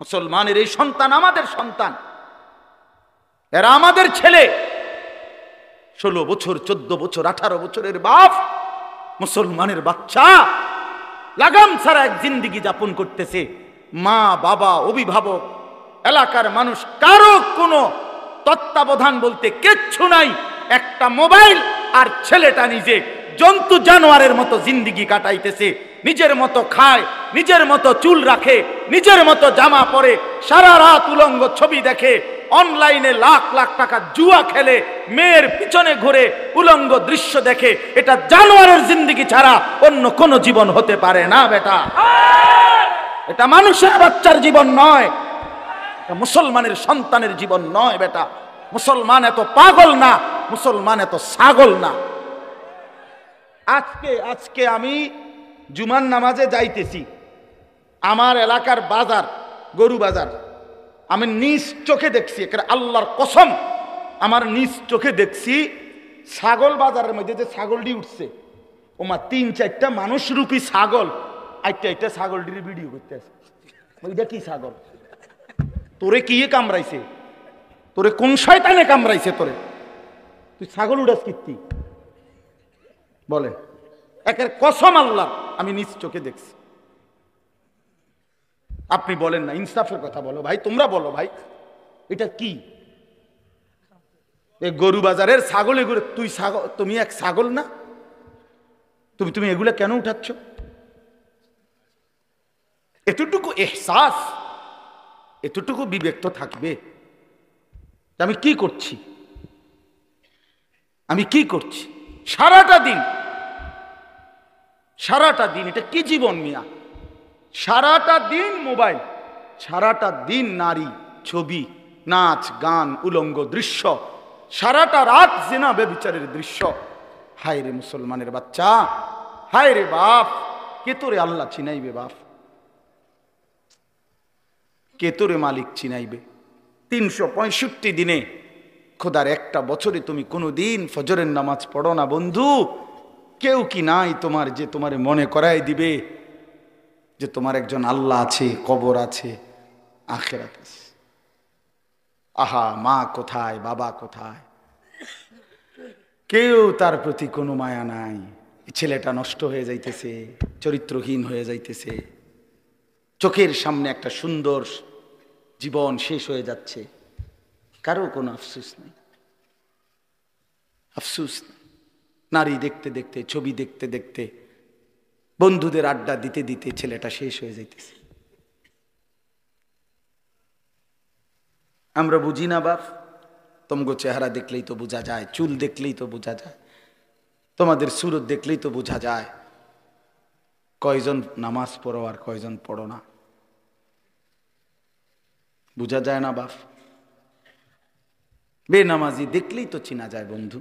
মুসলমানের এই সন্তান আমাদের সন্তান, এরা আমাদের ছেলে। 16 বছর, 14 বছর, 18 বছরের বাপ, মুসলমানের বাচ্চা লাগাম ছাড়া এক জিন্দেগি যাপন করতেছে। মা, বাবা, অভিভাবক, এলাকার মানুষ, কারো কোনো তত্ত্বাবধান বলতে কিচ্ছু নাই। একটা মোবাইল আর ছেলেটা নিজে জন্তু জানোয়ারের মতো জিন্দিগি কাটাইতেছে, নিজের মতো খায়, নিজের মতো চুল রাখে, নিজের মতো জামা পরে, সারা রাত উলঙ্গ ছবি দেখে, অনলাইনে লাখ লাখ টাকা জুয়া খেলে, মেয়ের পিছনে ঘুরে উলঙ্গ দৃশ্য দেখে। এটা জানোয়ারের জিন্দিগি ছাড়া অন্য কোন জীবন হতে পারে না বেটা। এটা মানুষের বাচ্চার জীবন নয়, এটা মুসলমানের সন্তানের জীবন নয় বেটা। মুসলমান এত পাগল না, মুসলমান এত ছাগল না। আজকে আমি জুমার নামাজে যাইতেছি, আমার এলাকার বাজার গরু বাজার, আমি নিজ চোখে দেখছি, আল্লাহর কসম আমার নিজ চোখে দেখছি, ছাগল বাজারের মধ্যে যে ছাগলটি উঠছে, ওমা ৩-৪টা মানুষ রূপী ছাগল একটা ছাগলটির ভিডিও করতে আছে। ওইটা কি ছাগল? তোরে কি কামড়াইছে? তোরে কোন শয়তানে কামড়াইছে তোরে? তুই ছাগল উড়াস কীর্তি বলে? একের কসম আল্লাহ আমি নিজ চোখে দেখছি। আপনি বলেন না, ইনসাফের কথা বলো ভাই, তোমরা বলো ভাই, এটা কি? এই গরু বাজারের ছাগল এগুলো, তুই ছাগল, তুমি এক ছাগল না? তুমি এগুলা কেন উঠাচ্ছ? এতটুকু এহসাস, এতটুকু বিবেক তো থাকবে। আমি কি করছি, আমি কি করছি সারাটা দিন? এটা কি জীবন মিয়া? সারাটা দিন মোবাইল, সারাটা দিন নারী, ছবি, নাচ, গান, উলঙ্গ দৃশ্য, সারাটা রাত জিনা ব্যভিচারের দৃশ্য। হায় রে মুসলমানের বাচ্চা, হায় রে বাপ, কে তোরে আল্লাহ চিনাইবে? বাপ, কে তোরে মালিক চিনাইবে? ৩৬৫ দিনে খোদার একটা বছরে তুমি কোনোদিন ফজরের নামাজ পড়ো না বন্ধু। কেউ কি নাই তোমার যে তোমারে মনে করাই দিবে যে তোমার একজন আল্লাহ আছে, কবর আছে, আখিরাত আছে? আহা, মা কোথায়, বাবা কোথায়? কেউ তার প্রতি কোনো মায়া নাই। ছেলেটা নষ্ট হয়ে যাইতেছে, চরিত্রহীন হয়ে যাইতেছে, চোখের সামনে একটা সুন্দর জীবন শেষ হয়ে যাচ্ছে, কারো কোনো আফসোস নেই, আফসোস নেই। নারী দেখতে দেখতে, ছবি দেখতে দেখতে, বন্ধুদের আড্ডা দিতে দিতে ছেলেটা শেষ হয়ে যাইতেছে। আমরা বুঝি না বাপ? তোমগো চেহারা দেখলেই তো বোঝা যায়, চুল দেখলেই তো বোঝা যায়, তোমাদের সুরত দেখলেই তো বোঝা যায় কয়জন নামাজ পড়ো আর কয়জন পড়ো না। বোঝা যায় না বাপ? বেনামাজি দেখলেই তো চিনা যায় বন্ধু,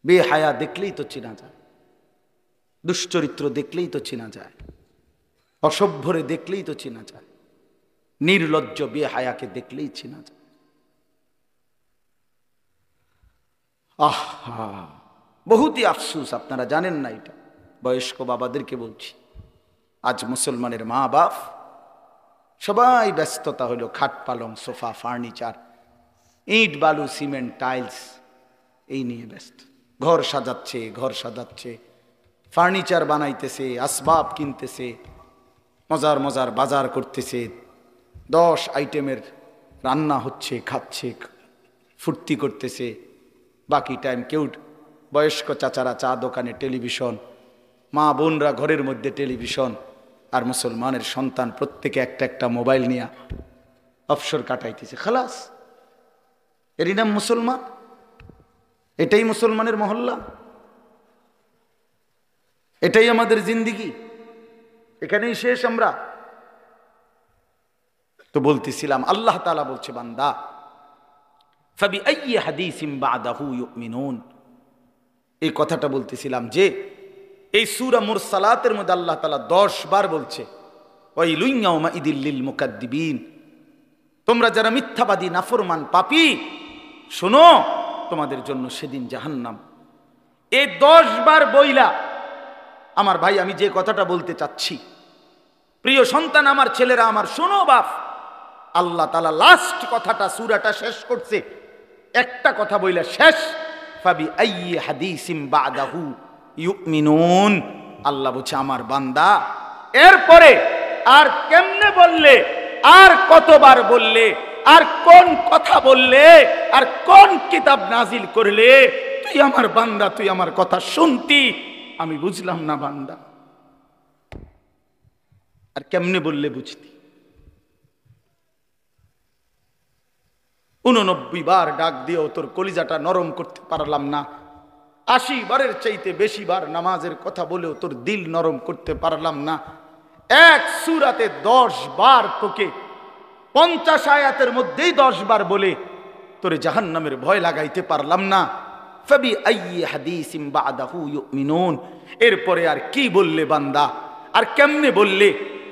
বেহায়া দেখলেই তো চিনা যায়, দুশ্চরিত্র দেখলেই তো চিনা যায়, অসভ্যরে দেখলেই তো চিনা যায়, নির্লজ্জ বেহায়াকে দেখলেই চিনা যায়। আহা, বহুতই আফসোস, আপনারা জানেন না এটা। বয়স্ক বাবাদেরকে বলছি, আজ মুসলমানের মা বাপ সবাই ব্যস্ততা হলো খাট পালং, সোফা, ফার্নিচার, ইট বালু, সিমেন্ট, টাইলস, এই নিয়ে ব্যস্ত। ঘর সাজাচ্ছে, ফার্নিচার বানাইতেছে, আসবাব কিনতেছে, মজার মজার বাজার করতেছে, 10 আইটেমের রান্না হচ্ছে, খাচ্ছে, ফুর্তি করতেছে। বাকি টাইম কেউ, বয়স্ক চাচারা চা দোকানে টেলিভিশন, মা বোনরা ঘরের মধ্যে টেলিভিশন, আর মুসলমানের সন্তান প্রত্যেকে একটা একটা মোবাইল নিয়ে অবসর কাটাইতেছে। খালাস, এরই নাম মুসলমান? এটাই মুসলমানের মহল্লা? এটাই আমাদের জিন্দিগি? এখানেই শেষ আমরা? তো বলতেছিলাম, আল্লাহ তাআলা বলছে, বান্দা ফাবিআইয়ি হাদিসিন বাদাহু ইউমিনুন। এই কথাটা বলতেছিলাম যে এই সূরা মুরসালাতের মধ্যে আল্লাহ তাআলা 10 বার বলছে ওয়াইলুন ইয়াউমাইদিল লিল মুকাদ্দিবিন, তোমরা যারা মিথ্যাবাদী, নাফরমান, পাপী, শোনো, তোমাদের জন্য সেদিন জাহান্নাম। এই 10 বার বইলা আমার ভাই, আমি যে কথাটা বলতে চাচ্ছি, প্রিয় সন্তান, আমার ছেলেরা আমার, শোনো বাপ, আল্লাহ তাআলা লাস্ট কথাটা, সূরাটা শেষ করছে একটা কথা বইলা শেষ, ফাবিআইয়ি হাদিসিন বাদাহু ইউমিনুন। আল্লাহ বলছে, আমার বান্দা এরপরে আর কেমনে বললে, আর কতবার বললে, আর কোন কথা বললে, আর কোন কিতাব নাজিল করলে, তুই আমার বান্দা, তুই আমার কথা শুনতি, আমি বুঝলাম না বান্দা। আর কেমনে বললে বুঝতি? 89 বার ডাক দিয়েও তোর কলিজাটা নরম করতে পারলাম না। 80 বারের চাইতে বেশি বার নামাজের কথা বলেও তোর দিল নরম করতে পারলাম না। এক সূরাতে 10 বার তোকে 50 আয়াতের মধ্যেই 10 বার বলে তোরে জাহান্নামের ভয় লাগাইতে পারলাম না। ফাবি আইয়ি হাদিসিম বাদাহু ইউমিনুন, এরপরে আর কি বললে বান্দা, আর কেমনে বললে,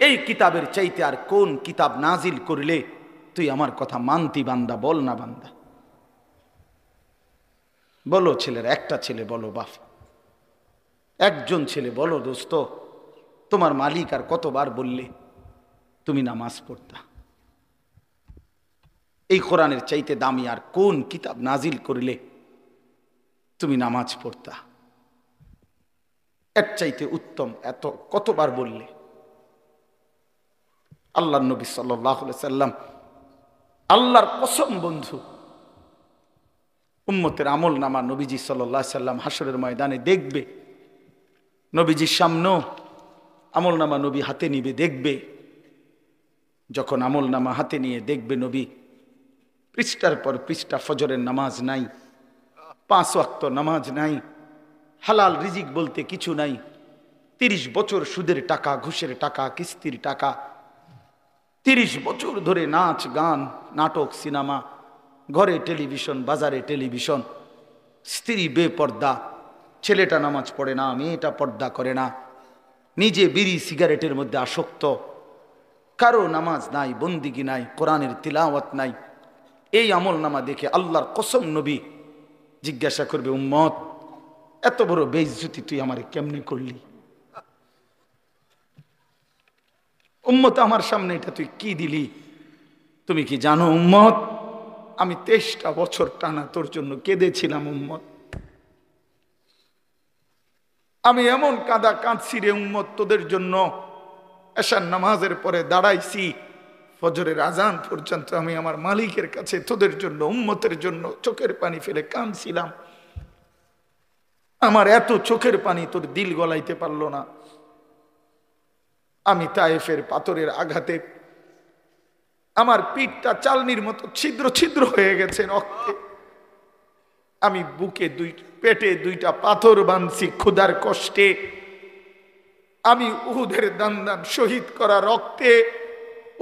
এই কিতাবের চাইতে আর কোন কিতাব নাজিল করলে তুই আমার কথা মানতি বান্দা? বল না বান্দা, বলো। ছেলেরা, একটা ছেলে বলো বাপ, একজন ছেলে বলো দোস্ত, তোমার মালিক আর কতবার বললে তুমি নামাজ পড়তা? এই কোরআনের চাইতে দামি আর কোন কিতাব নাজিল করলে তুমি নামাজ পড়তা? এর চাইতে উত্তম এত কতবার বললে? আল্লাহর নবী সাল্লাল্লাহু আলাইহি সাল্লাম, আল্লাহর কসম বন্ধু, উম্মতের আমল নামা নবীজি সাল্লাল্লাহু আলাইহি সাল্লাম হাসরের ময়দানে দেখবে, নবীজির সামনেও আমল নামা নবী হাতে নিবে, দেখবে। যখন আমল নামা হাতে নিয়ে দেখবে নবী, পৃষ্ঠার পর পৃষ্ঠা ফজরের নামাজ নাই, 5 ওয়াক্ত নামাজ নাই, হালাল রিজিক বলতে কিছু নাই, 30 বছর সুদের টাকা, ঘুষের টাকা, কিস্তির টাকা, 30 বছর ধরে নাচ গান, নাটক, সিনেমা, ঘরে টেলিভিশন, বাজারে টেলিভিশন, স্ত্রী বেপর্দা, ছেলেটা নামাজ পড়ে না, মেয়েটা পর্দা করে না, নিজে বিড়ি সিগারেটের মধ্যে আসক্ত, কারো নামাজ নাই, বন্দিগি নাই, কোরআনের তিলাওয়াত নাই। এই আমল নামা দেখে আল্লাহর কসম নবী জিজ্ঞাসা করবে, উম্মত এত বড় বেইজ্জতি তুই আমারে কেমনে করলি? উম্মত আমার সামনে এটা তুই কি দিলি? তুমি কি জানো উম্মত, আমি 23টা বছর টানা তোর জন্য কেঁদেছিলাম উম্মত। আমি এমন কাঁদা কাঁদছি রে উম্মত তোদের জন্য, এশার নামাজের পরে দাঁড়াইছি, ফজরের আজান পর্যন্ত আমি আমার মালিকের কাছে তোদের জন্য, উম্মতের জন্য চোখের পানি ফেলে কাঁদছিলাম। আমার এত চোখের পানি তোর দিল গলাইতে পারলো না। আমি তায়েফের পাথরের আঘাতে আমার পিঠটা চালনির মতো ছিদ্র ছিদ্র হয়ে গেছে রক্তে। আমি বুকে পেটে 2টা পাথর বাঁধছি ক্ষুধার কষ্টে। আমি উহুদের দান শহীদ করা রক্তে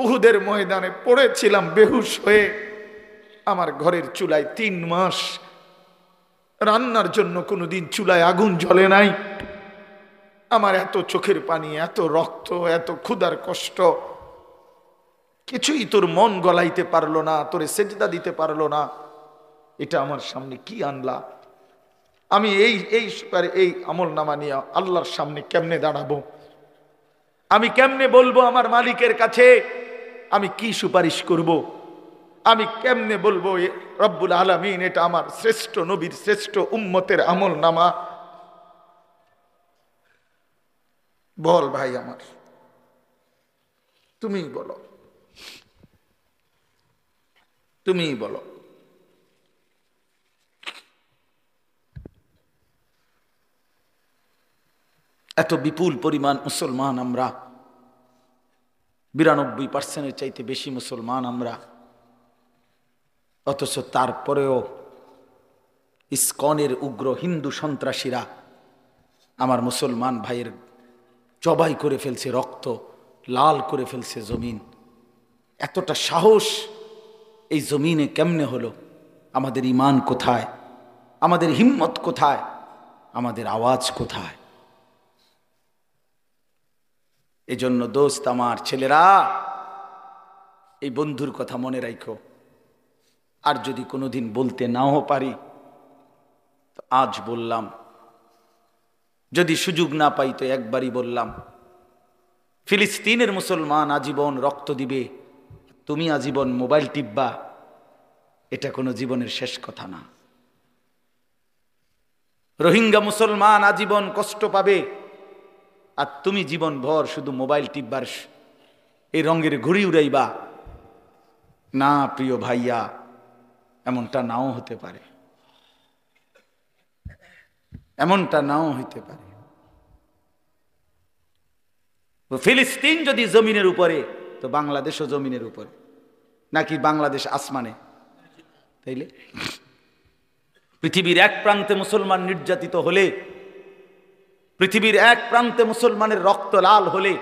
উহুদের ময়দানে পড়েছিলাম বেহুশ হয়ে। আমার ঘরের চুলায় 3 মাস রান্নার জন্য কোনোদিন চুলায় আগুন জ্বলে নাই। আমার এত চোখের পানি, এত রক্ত, এত ক্ষুধার কষ্ট, কিছুই তোর মন গলাইতে পারলো না, তোরে সেজদা দিতে পারলো না। এটা আমার সামনে কি আনলা? আমি এই আমল নামা নিয়ে আল্লাহর সামনে কেমনে দাঁড়াবো? আমি কেমনে বলবো আমার মালিকের কাছে আমি কি সুপারিশ করব? আমি কেমনে বলবো রব্বুল আলামিন এটা আমার শ্রেষ্ঠ নবীর শ্রেষ্ঠ উম্মতের আমল নামা? বল ভাই আমার, তুমি বলো, তুমি বলো। এত বিপুল পরিমাণ মুসলমান আমরা, 92% চাইতে বেশি মুসলমান আমরা, অথচ তারপরেও ইসকনের উগ্র হিন্দু সন্ত্রাসীরা আমার মুসলমান ভাইয়ের জবাই করে ফেলছে, রক্ত লাল করে ফেলছে জমিন। এতটা সাহস এই জমিনে কেমনে হলো? আমাদের ঈমান কোথায়? আমাদের হিম্মত কোথায়? আমাদের আওয়াজ কোথায়? এজন্য দোস্ত আমার, ছেলেরা, এই বন্ধুর কথা মনে রাখো। আর যদি কোনোদিন বলতে নাও পারি তো আজ বললাম, যদি সুযোগ না পাই তো একবারই বললাম। ফিলিস্তিনের মুসলমান আজীবন রক্ত দিবে, তুমি আজীবন মোবাইল টিপবা, এটা কোনো জীবনের শেষ কথা না। রোহিঙ্গা মুসলমান আজীবন কষ্ট পাবে, আর তুমি জীবন ভর শুধু মোবাইল টিপবার এই রঙের ঘুড়ি উড়াইবা না। প্রিয় ভাইয়া, এমনটা নাও হতে পারে। এমনটা নাও হইতে পারে। ফিলিস্তিন যদি জমিনের উপরে, তো বাংলাদেশও জমিনের উপরে, নাকি বাংলাদেশ আসমানে? তাইলে পৃথিবীর এক প্রান্তে মুসলমান নির্যাতিত হলে, পৃথিবীর এক প্রান্তে মুসলমানের রক্ত লাল হলে,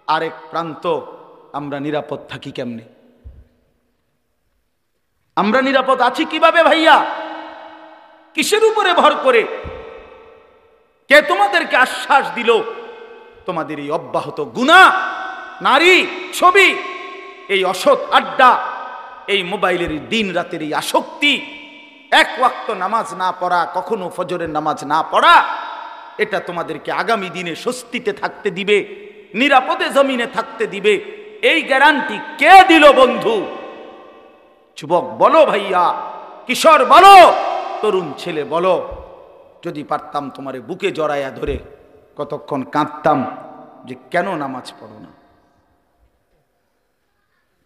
আরেক প্রান্ত আমরা নিরাপদ থাকি কেমনে? আমরা নিরাপদ আছি কিভাবে ভাইয়া? কিসের উপরে ভর করে? কে তোমাদেরকে আশ্বাস দিল তোমাদের এই অব্যাহত গুনাহ, নারী, ছবি, এই অসৎ আড্ডা, এই মোবাইলের দিন রাতের এই আসক্তি, এক ওয়াক্ত নামাজ না পড়া, কখনো ফজরের নামাজ না পড়া, এটা তোমাদেরকে আগামী দিনে স্বস্তিতে থাকতে দিবে, নিরাপদে জমিনে থাকতে দিবে? এই গ্যারান্টি কে দিল বন্ধু? যুবক বলো ভাইয়া, কিশোর বলো, তরুণ ছেলে বলো। যদি পারতাম তোমারে বুকে জড়াইয়া ধরে কতক্ষণ কাঁদতাম যে কেন নামাজ পড়ো না,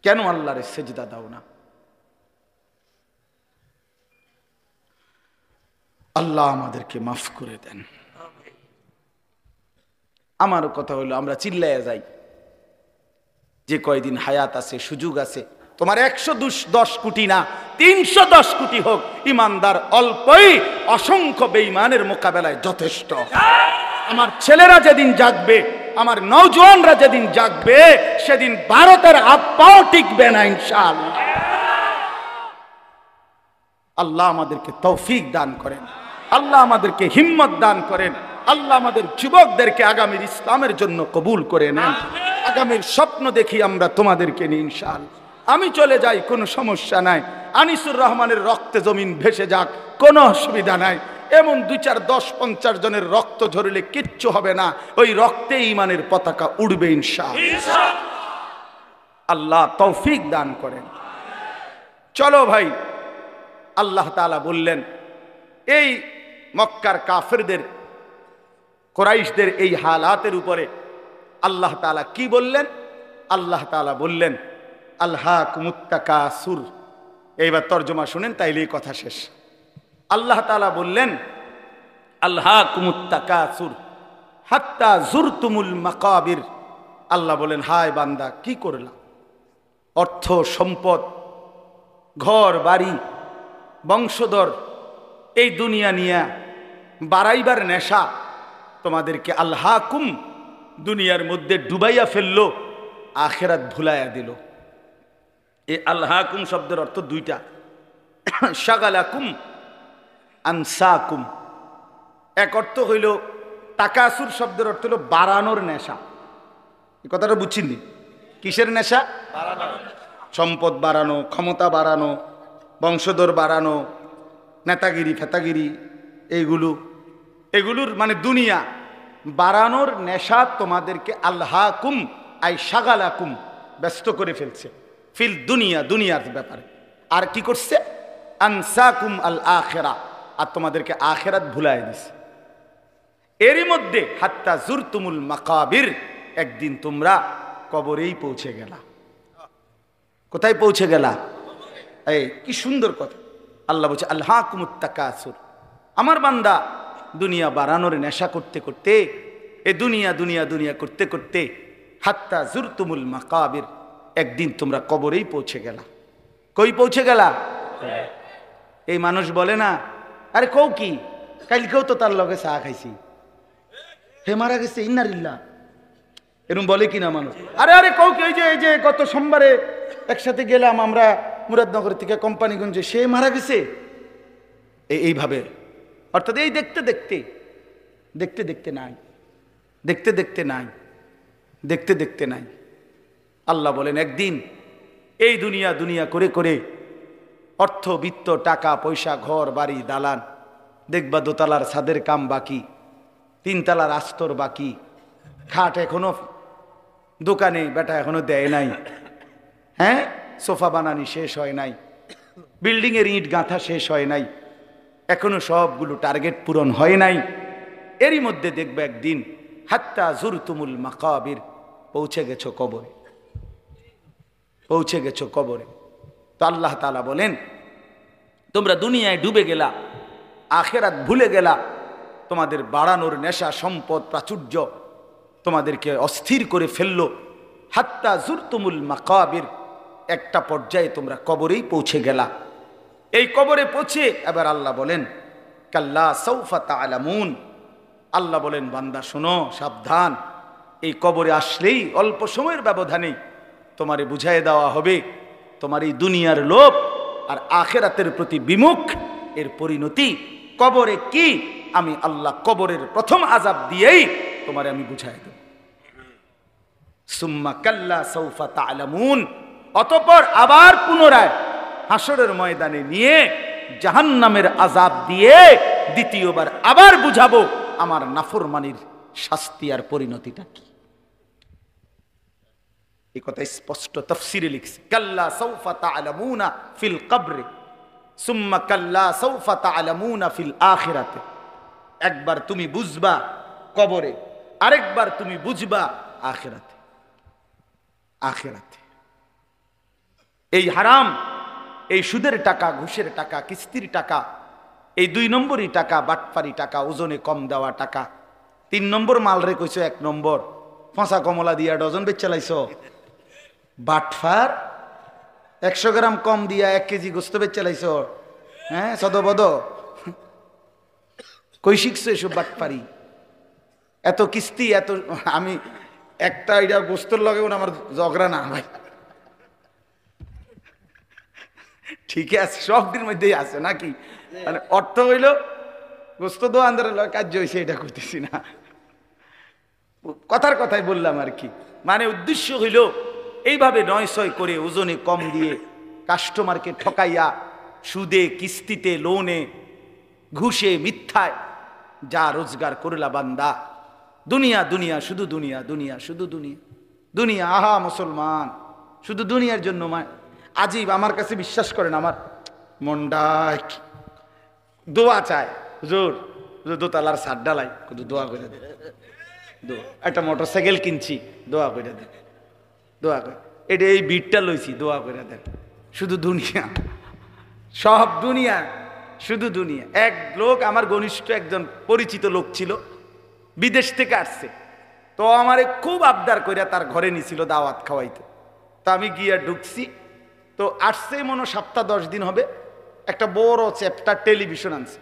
কেন আল্লাহরে সেজদা দাও না? আল্লাহ আমাদেরকে মাফ করে দেন। আমার কথা হলো, আমরা চিল্লাইয়া যাই যে কয়দিন হায়াত আছে, সুযোগ আছে। তোমার 110 কোটি না 310 কোটি হোক, ইমানদার অল্পই অসংখ্য বেঈমানের মোকাবেলায় যথেষ্ট। আমার ছেলেরা যেদিন জাগবে, আমার নওজোয়ানরা যেদিন জাগবে, সেদিন ভারতের আব্বাও টিকবে না ইনশাআল্লাহ। আল্লাহ আমাদেরকে তৌফিক দান করেন, আল্লাহ আমাদেরকে হিম্মত দান করেন, আল্লাহ আমাদের যুবকদেরকে আগামীর ইসলামের জন্য কবুল করে নেন। আগামীর স্বপ্ন দেখি আমরা তোমাদেরকে নিয়ে ইনশাআল্লাহ। আমি চলে যাই, কোনো সমস্যা নাই। আনিসুর রহমানের রক্তে জমিন ভেসে যাক, কোনো অসুবিধা নাই। এমন 2, 4, 10, 50 জনের রক্ত ঝরলে কিচ্ছু হবে না, ওই রক্তে ঈমানের পতাকা উড়বে ইনশাআল্লাহ। আল্লাহ তৌফিক দান করেন। চলো ভাই, আল্লাহ তাআলা বললেন এই মক্কার কাফেরদের, কুরাইশদের এই হালাতের উপরে আল্লাহ তাআলা কি বললেন? আল্লাহ তাআলা বললেন আলহাকুমুত তাকাসুর। এইবার তর্জমা শুনেন, তাইলেই কথা শেষ। আল্লাহ তাআলা বললেন আলহাকুমুত তাকাসুর হাত্তা জুরতুমুল মাকাবির। আল্লাহ বলেন, হায় বান্দা, কি করলা? অর্থ সম্পদ, ঘর বাড়ি, বংশধর, এই দুনিয়া নিয়া বাড়াইবার নেশা তোমাদেরকে আলহাকুম, দুনিয়ার মধ্যে ডুবাইয়া ফেললো, আখেরাত ভুলাইয়া দিল। এই আলহাকুম শব্দের অর্থ দুইটা, শাগালাকুম, আনসাকুম। এক অর্থ হইল তাকাসুর শব্দের অর্থ হলো বাড়ানোর নেশা। এই কথাটা বুঝছিনি? কিসের নেশা? সম্পদ বাড়ানো, ক্ষমতা বাড়ানো, বংশধর বাড়ানো, নেতাগিরি ফেতাগিরি, এগুলোর মানে দুনিয়া বাড়ানোর নেশা তোমাদেরকে আলহাকুম আই শাগালাকুম, ব্যস্ত করে ফেলছে ফিল দুনিয়া, দুনিয়ার ব্যাপারে। আর কি করছে? আনসাকুম আল আখিরা, আর তোমাদেরকে আখিরাত ভুলাই দিছে। এরই মধ্যে হাত্তা জুরতুমুল মাকাবির, একদিন তোমরা কবরেই পৌঁছে গেলা। কোথায় পৌঁছে গেলা? এই কি সুন্দর কথা! আল্লাহ বলছে আলহাকুমুত তাকাসুর। আমার বান্দা দুনিয়া বাড়ানোর নেশা করতে করতে, এ দুনিয়া দুনিয়া দুনিয়া করতে করতে হাত্তা জুরতুমুল মাকাবির, একদিন তোমরা কবরেই পৌঁছে গেলা। কই পৌঁছে গেলা? এই মানুষ বলে না, আরে কও কি, কালকেও তো তার লগে চা খাইছি, হে মারা গেছে, ইন্নালিল্লাহ, এরকম বলে কিনা মানুষ? আরে আরে কও কি, এই যে গত সোমবারে একসাথে গেলাম আমরা মুরাদনগর থেকে কোম্পানিগঞ্জে, সে মারা গেছে। এইভাবে, অর্থাৎ এই দেখতে দেখতে দেখতে দেখতে নাই, দেখতে দেখতে নাই, দেখতে দেখতে নাই। আল্লাহ বলেন একদিন এই দুনিয়া দুনিয়া করে করে অর্থ বিত্ত, টাকা পয়সা, ঘর বাড়ি দালান, দেখবা দোতলার ছাদের কাম বাকি, 3 তলার আস্তর বাকি, খাট এখনো দোকানে বেটা এখনো দেয় নাই, হ্যাঁ, সোফা বানানি শেষ হয় নাই, বিল্ডিং এর ইট গাঁথা শেষ হয় নাই, এখনো সবগুলো টার্গেট পূরণ হয় নাই। এরই মধ্যে দেখবে একদিন হাত্তা জুরতুমুল মাকাবির, পৌঁছে গেছো কবরে, পৌঁছে গেছো কবরে। তো আল্লাহ তাআলা বলেন তোমরা দুনিয়ায় ডুবে গেলা, আখেরাত ভুলে গেলা, তোমাদের বাড়ানোর নেশা, সম্পদ, প্রাচুর্য তোমাদেরকে অস্থির করে ফেললো। হাত্তা জুরতুমুল মাকাবির, একটা পর্যায়ে তোমরা কবরেই পৌঁছে গেলা। এই কবরে পৌঁছে এবার আল্লাহ বলেন কাল্লা সাউফা তা'লামুন, আল্লাহ বলেন বান্দা শোনো, সাবধান, এই কবরে আসলেই অল্প সময়ের ব্যবধানেই তোমারে বুঝাই দেওয়া হবে তোমার এই দুনিয়ার লোভ আর আখিরাতের প্রতি বিমুখ এর পরিণতি কবরে কি। আমি আল্লাহ কবরের প্রথম আযাব দিয়েই তোমারে আমি বুঝাই দেব। সুম্মা কাল্লা সাউফা তা'লামুন, অতঃপর আবার পুনরায় হাসরের ময়দানে নিয়ে জাহান্নামের আযাব দিয়ে দ্বিতীয়বার আবার বুঝাবো আমার নাফরমানির শাস্তি আর পরিণতিটা কি। এই কথা স্পষ্ট তাফসীরে লিখছে, কাল্লা সাউফা তা'লামুনা ফিল কবরে সুম্মা কাল্লা সাউফা তা'লামুনা ফিল আখিরাতে। একবার তুমি বুঝবা কবরে, আরেকবার তুমি বুঝবা আখিরাতে। আখিরাতে এই হারাম, এই সুদের টাকা, ঘুষের টাকা, কিস্তির টাকা, এই 2 নম্বরই টাকা, বাটপারি টাকা, ওজনে কম দেওয়া টাকা। 3 নম্বর মাল রে কইছো, 1 নম্বর ফসা কমলা দিয়া ডজন বেচ চালাইছ। বাটফার 100 গ্রাম কম দিয়া 1 কেজি গোস্ত বেচ চালাইছ। হ্যাঁ, সদবদ কই শিখছো এসব বাটপারি? এত কিস্তি, এত আমি একটা এটা গোস্তর লগে আমার ঝগড়া না ভাই, ঠিক আছে, সবটির মধ্যেই আছে নাকি? মানে অর্থ হইল গোস্ত দোয়ানদারের কার্য হয়েছে, এটা করতেছি না, কথার কথাই বললাম আর কি। মানে উদ্দেশ্য হইল এইভাবে 900 করে ওজনে কম দিয়ে কাস্টমারকে ঠকাইয়া সুদে, কিস্তিতে, লোনে, ঘুষে, মিথ্যায় যা রোজগার করলা বান্দা, দুনিয়া দুনিয়া, শুধু দুনিয়া দুনিয়া, শুধু দুনিয়া দুনিয়া। আহা মুসলমান, শুধু দুনিয়ার জন্য আজীব। আমার কাছে বিশ্বাস করেন, আমার মনটা দোয়া চায়, হুজুর দোতলার ছাদ ডালাই কত দোয়া করে দে, একটা মোটরসাইকেল কিনছি দোয়া করে দে, দোয়া করে, এটা এই বিটটা লইছি দোয়া করে দেন। শুধু দুনিয়া, সব দুনিয়া, শুধু দুনিয়া। এক লোক, আমার ঘনিষ্ঠ একজন পরিচিত লোক ছিল, বিদেশ থেকে আসছে, তো আমারে খুব আবদার কইরা তার ঘরে নিছিল দাওয়াত খাওয়াইতে। তো আমি গিয়া ঢুকছি, তো আসছে মনে সপ্তাহ 10 দিন হবে, একটা বড় চ্যাপ্টার টেলিভিশন আনছে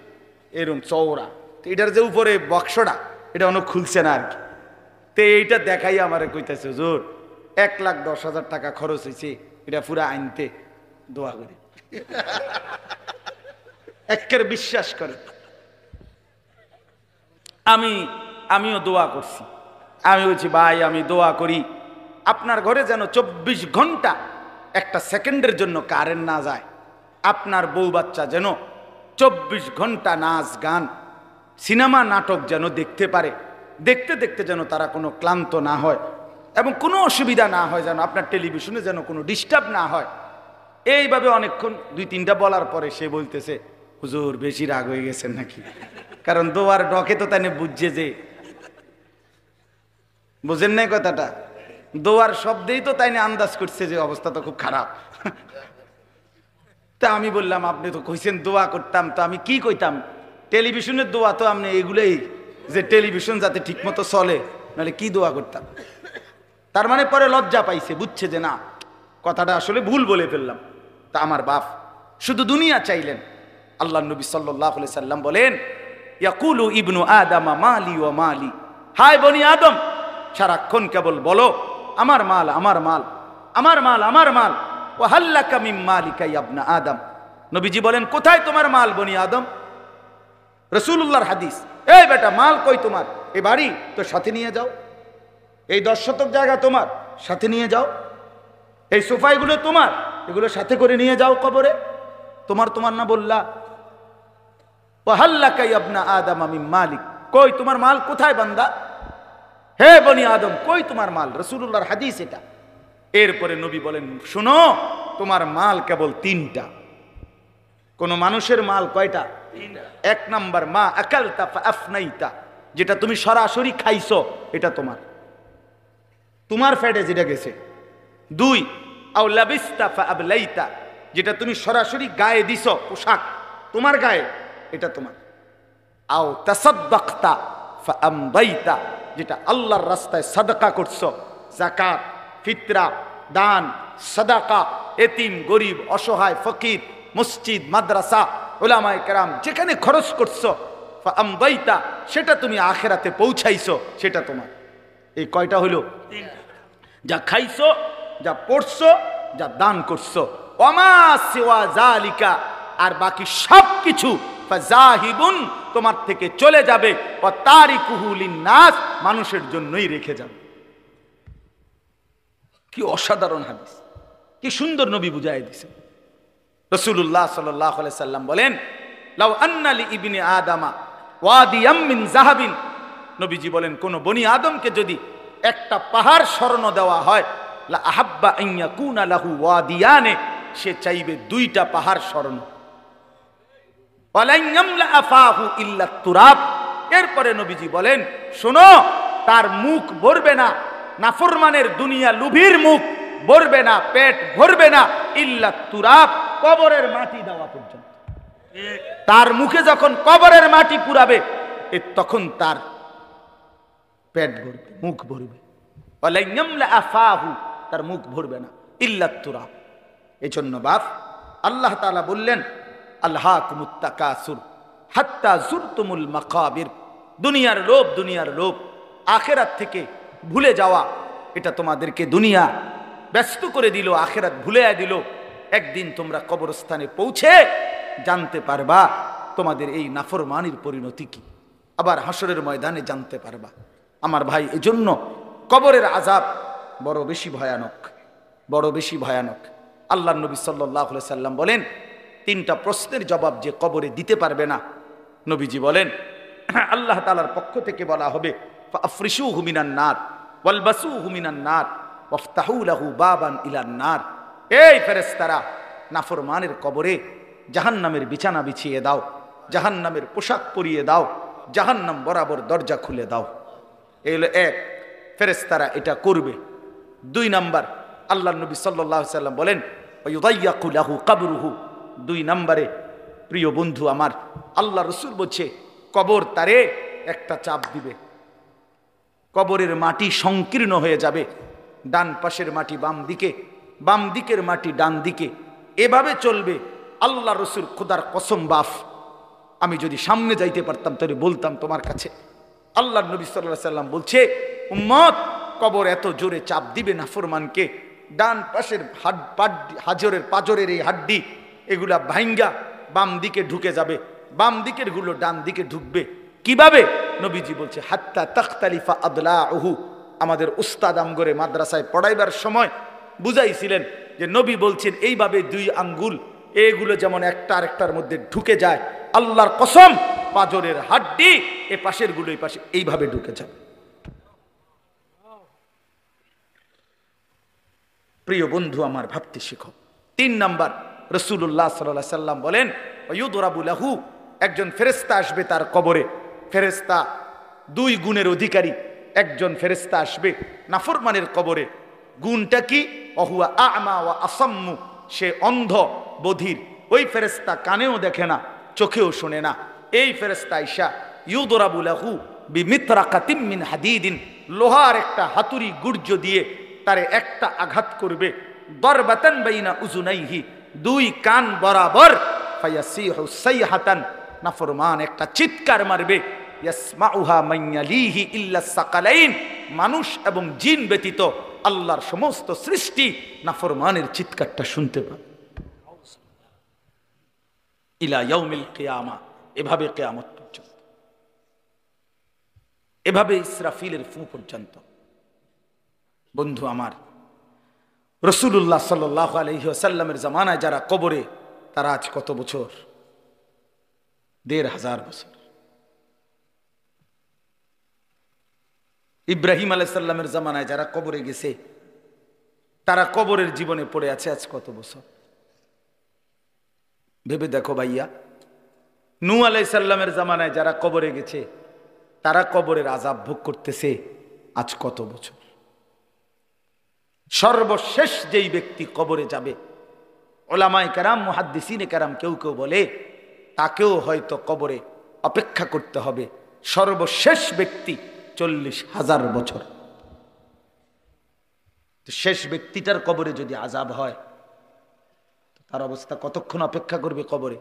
এরকম চওড়া, তো এটার যে উপরে বক্সটা এটা অনেক খুলছে না আর কি। তো এইটা দেখাই আমারে কইতেছে, হুজুর 1,10,000 টাকা খরচ হয়েছে এটা পুরা আনতে, দোয়া করে। একের বিশ্বাস করে। আমিও দোয়া করছি। আমি বলছি ভাই, আমি দোয়া করি আপনার ঘরে যেন 24 ঘন্টা একটা সেকেন্ডের জন্য কারেন্ট না যায়, আপনার বউ বাচ্চা যেন 24 ঘন্টা নাচ গান, সিনেমা, নাটক যেন দেখতে পারে, দেখতে দেখতে যেন তারা কোনো ক্লান্ত না হয় এবং কোনো অসুবিধা না হয়, যেন আপনার টেলিভিশনে যেন কোনো ডিস্টার্ব না হয়। এইভাবে অনেকক্ষণ 2-3টা বলার পরে সে বলতেছে, হুজুর বেশি রাগ হয়ে গেছেন নাকি? কারণ দোয়ার ডকে তো তাই বুঝছে, যে বুঝেন নাই কথাটা, দোয়ার শব্দেই তো তাই আন্দাজ করছে যে অবস্থা তো খুব খারাপ। তা আমি বললাম, আপনি তো কইছেন দোয়া করতাম, তো আমি কি কইতাম? টেলিভিশনের দোয়া তো আপনি এগুলোই, যে টেলিভিশন যাতে ঠিক মতো চলে, নাহলে কি দোয়া করতাম? তার মানে পরে লজ্জা পাইছে, বুঝছে যে না, কথাটা আসলে ভুল বলে ফেললাম। তা আমার বাপ শুধু দুনিয়া চাইলেন। আল্লাহ নবী সাল্লাল্লাহু আলাইহি সাল্লাম বলেন, ইয়াকুলু ইবনু আদামা মালি ওয়া মালি, হায় বনি আদম, সারাক্ষণ কেবল বলো আমার মাল, আমার মাল, আমার মাল, আমার মাল। ওয়া হাল্লাকা মিম মালিকা ইয়া ইবনা আদম, নবীজি বলেন, কোথায় তোমার মাল বনি আদম? রাসূলুল্লাহর হাদিস, এই বেটা মাল কই তোমার? এই বাড়ি তো সাথে নিয়ে যাও, এই 10 শতক জায়গা তোমার, সাথে নিয়ে যাও, এই সোফাইগুলো তোমার, এগুলো সাথে করে নিয়ে যাও কবরে। তোমার তোমার না বললা? ওয়া হাল্লাকা ইয়া ইবনা আদম মিম মালিক, কই তোমার মাল কোথায় বান্দা? হে বনি আদম, কই তোমার মাল? রাসূলুল্লাহর হাদিস এটা। এরপরে নবী বলেন, শুনো, তোমার মাল কেবল 3টা। কোন মানুষের মাল কয়টা? 1 নাম্বার মা আকালতা ফাআফনাইতা, যেটা তুমি সরাসরি খাইছো, এটা তোমার, তোমার পেটে যেটা গেছে। 2 আও লাবিস্তা ফাআবলাইতা, যেটা তুমি সরাসরি গায়ে দিছো, পোশাক তোমার গায়ে, এটা তোমার। আও তাসাদ্দাকতা ফাআমদাইতা, যেটা আল্লাহর রাস্তায় সাদাকা করছো, যাকাত, ফিতরা, দান, সাদাকা, এতিম, গরিব, অসহায়, ফকির, মসজিদ, মাদ্রাসা, উলামায়ে কেরাম যেখানে খরচ করছো, ফাআমদাইতা, সেটা তুমি আখিরাতে পৌঁছাইছো, সেটা তোমার। এই কয়টা হলো? যা খাইছো, যা পড়ছো, যা দান করছো। ওমা সিওয়া যালিকা, আর বাকি সবকিছু ফাযাহিবুন, তোমার থেকে চলে যাবে, ওয়া তারিকুহু লিন্নাস, মানুষের জন্যই রেখে যাবে। কি অসাধারণ হাদিস, কি সুন্দর নবী বুঝাই দিয়েছেন। রাসূলুল্লাহ সাল্লাল্লাহু আলাইহি সাল্লাম বলেন, লাউ আন্না লি ইবনি আদামা ওয়াদিয়াম মিন যাহাবিন, নবীজি বলেন কোন বনি আদমকে যদি একটা পাহাড় স্বর্ণ দেওয়া হয়, লা আহাব্বা আন ইয়াকুনা লাহু ওয়াদিয়ানে, সে চাইবে দুইটা পাহাড় স্বর্ণ। ওয়ালান ইয়ামলা আফাহু ইল্লা তুরাব, এরপরে নবীজি বলেন শোনো, তার মুখ ভরবে না, নাফরমানের দুনিয়া লুভির মুখ ভরবে না, পেট ভরবে না, ইল্লা তুরাব, কবরের মাটি দেওয়া পর্যন্ত। তার মুখে যখন কবরের মাটি পুরাবে, তখন তার পেট ভরবে, মুখ ভরবে। ওয়ালান ইয়ামলা আফাহু, তার মুখ ভরবে না, ইল্লা তুরাব। এজন্য বাপ আল্লাহ তাআলা বললেন, আলহাকুমুত তাকাসুর হাত্তা যুরতুমুল মাকাবির, দুনিয়ার লোভ, দুনিয়ার লোভ, আখিরাত থেকে ভুলে যাওয়া, এটা তোমাদেরকে দুনিয়া ব্যস্ত করে দিল, আখিরাত ভুলে দিল। একদিন তোমরা কবরস্থানে পৌঁছে জানতে পারবা তোমাদের এই নাফরমানির পরিণতি কি, আবার হাসরের ময়দানে জানতে পারবা। আমার ভাই, এজন্য কবরের আযাব বড় বেশি ভয়ানক, বড় বেশি ভয়ানক। আল্লাহর নবী সাল্লাল্লাহু আলাইহি সাল্লাম বলেন, তিনটা প্রশ্নের জবাব যে কবরে দিতে পারবে না, নবীজি বলেন আল্লাহ তাআলার পক্ষ থেকে বলা হবে, ফাআফরিশুহু মিনান নার ওয়ালবাসুহু মিনান নার ওয়াফতাহু লাহু বাবান ইলান নার। এই ফেরেশতারা, নাফরমানের কবরে জাহান্নামের বিছানা বিছিয়ে দাও, জাহান্নামের পোশাক পরিয়ে দাও, জাহান্নাম বরাবর দরজা খুলে দাও। এই হলো এক, ফেরেশতারা এটা করবে। দুই নাম্বার, আল্লাহর নবী সাল্লাল্লাহু আলাইহি সাল্লাম বলেন, ওয়ায়ুদাইয়াকু লাহু কবরুহু, দুই নম্বরে প্রিয় বন্ধু আমার, আল্লাহ রসুল বলছে কবর তারে একটা চাপ দিবে, কবরের মাটি সংকীর্ণ হয়ে যাবে, ডান পাশের মাটি বাম দিকে, বাম দিকের মাটি ডান দিকে, এভাবে চলবে। আল্লাহ রসুল খোদার কসম বাফ, আমি যদি সামনে যাইতে পারতাম তাহলে বলতাম তোমার কাছে। আল্লাহ নবী সাল্লাল্লাহু আলাইহি সাল্লাম বলছে, উম্মত, কবর এত জোরে চাপ দিবে নাফরমানকে, ডান পাশের হাজরের পাজরের এই হাড্ডি, এগুলা ভাঙ্গা বাম দিকে ঢুকে যাবে, বাম দিকের গুলো ডান দিকে ঢুকবে। কিভাবে? নবীজি বলছে, হাত্তা তাখতালিফা আদলাউহু। আমাদের উস্তাদ আমগরে মাদ্রাসায় পড়াইবার সময় বুঝাইছিলেন যে নবী বলছেন এইভাবে দুই আঙ্গুল এগুলো যেমন একটা আরেকটার মধ্যে ঢুকে যায়, আল্লাহর কসম পাজরের হাড্ডি এ পাশের গুলো এই পাশে এইভাবে ঢুকে যাবে। প্রিয় বন্ধু আমার, ভাবতে শিখো। তিন নাম্বার, রাসূলুল্লাহ সাল্লাল্লাহু আলাইহি সাল্লাম বলেন, ওয়ায়ুদরাবু লাহু, একজন ফেরেশতা আসবে তার কবরে। ফেরেশতা দুই গুণের অধিকারী, একজন ফেরেশতা আসবে নাফরমানের কবরে। গুণটা কি? ওহুয়া আ'মা ওয়া আসাম্মু, সে অন্ধ বধির। ওই ফেরেশতা কানেও দেখে না, চোখেও শোনে না। এই ফেরেশতা আইসা ইউদরাবু লাহু বিমিতরাকাতিন মিন হাদিদিন, লোহার একটা হাতুড়ি গুর্জ দিয়ে তারে একটা আঘাত করবে। দরবাতান বাইনা উযুনাইহি, দুই কান বরাবর। ফায়াসিহু সাইহাতান, নাফরমান একটা চিৎকার মারবে। ইয়াসমাউহা মান ইয়ালিহি ইল্লা সাকালাইন, মানুষ এবং জিন ব্যতীত আল্লাহর সমস্ত সৃষ্টি নাফরমানের চিৎকারটা শুনতে পাবে। ইলা ইয়াউমিল কিয়ামা, এভাবে কিয়ামত পর্যন্ত, এভাবে ইসরাফিলের ফু পর্যন্ত। বন্ধু আমার, রাসূলুল্লাহ সাল্লাল্লাহু আলাইহি ওয়াসাল্লামের জামানায় যারা কবরে, তারা আজ কত বছর? ১৫০০ বছর। ইব্রাহিম আলাইহিস সালামের জামানায় যারা কবরে গেছে, তারা কবরের জীবনে পড়ে আছে আজ কত বছর? ভেবে দেখো ভাইয়া। নূহ আলাইহিস সালামের জামানায় যারা কবরে গেছে, তারা কবরের আযাব ভোগ করতেছে আজ কত বছর? সর্বশেষ যেই ব্যক্তি কবরে যাবে, উলামায়ে কেরাম, মুহাদ্দিসিনে কেরাম কেউ কেউ বলে তাকেও হয়তো কবরে অপেক্ষা করতে হবে। সর্বশেষ ব্যক্তি 40,000 বছর। শেষ ব্যক্তিটার কবরে যদি আযাব হয়, তার অবস্থা কতক্ষণ অপেক্ষা করবে কবরে?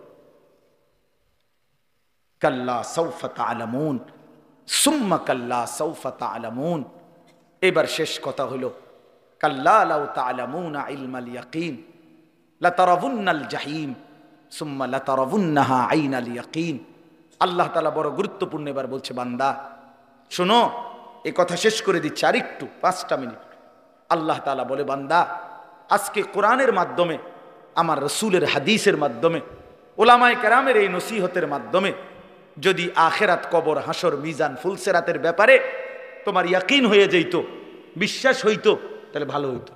কাল্লা সাউফা তা'লামুন সুম্মা কাল্লা সাউফা তা'লামুন। এবার শেষ কথা হলো কাল্লা লাউ তা'লামুনা ইলমাল ইয়াকিন লাতারাবুন্নাল জাহিম সুম্মা লাতারাবুন্নাহা আইনাল ইয়াকিন। আল্লাহ তাআলা বড় গুরুত্বপূর্ণ এবার বলছে, বান্দা শোনো, এই কথা শেষ করে দিচ্ছি আর একটু 5টা মিনিট। আল্লাহ তাআলা বলে, বান্দা আজকে কোরআনের মাধ্যমে, আমার রাসূলের হাদিসের মাধ্যমে, উলামায়ে কেরামের এই নসিহতের মাধ্যমে যদি আখিরাত, কবর, হাসর, মিজান, ফুলসিরাতের ব্যাপারে তোমার ইয়াকিন হয়ে যেত, বিশ্বাস হইতো, তাহলে ভালো হইতো।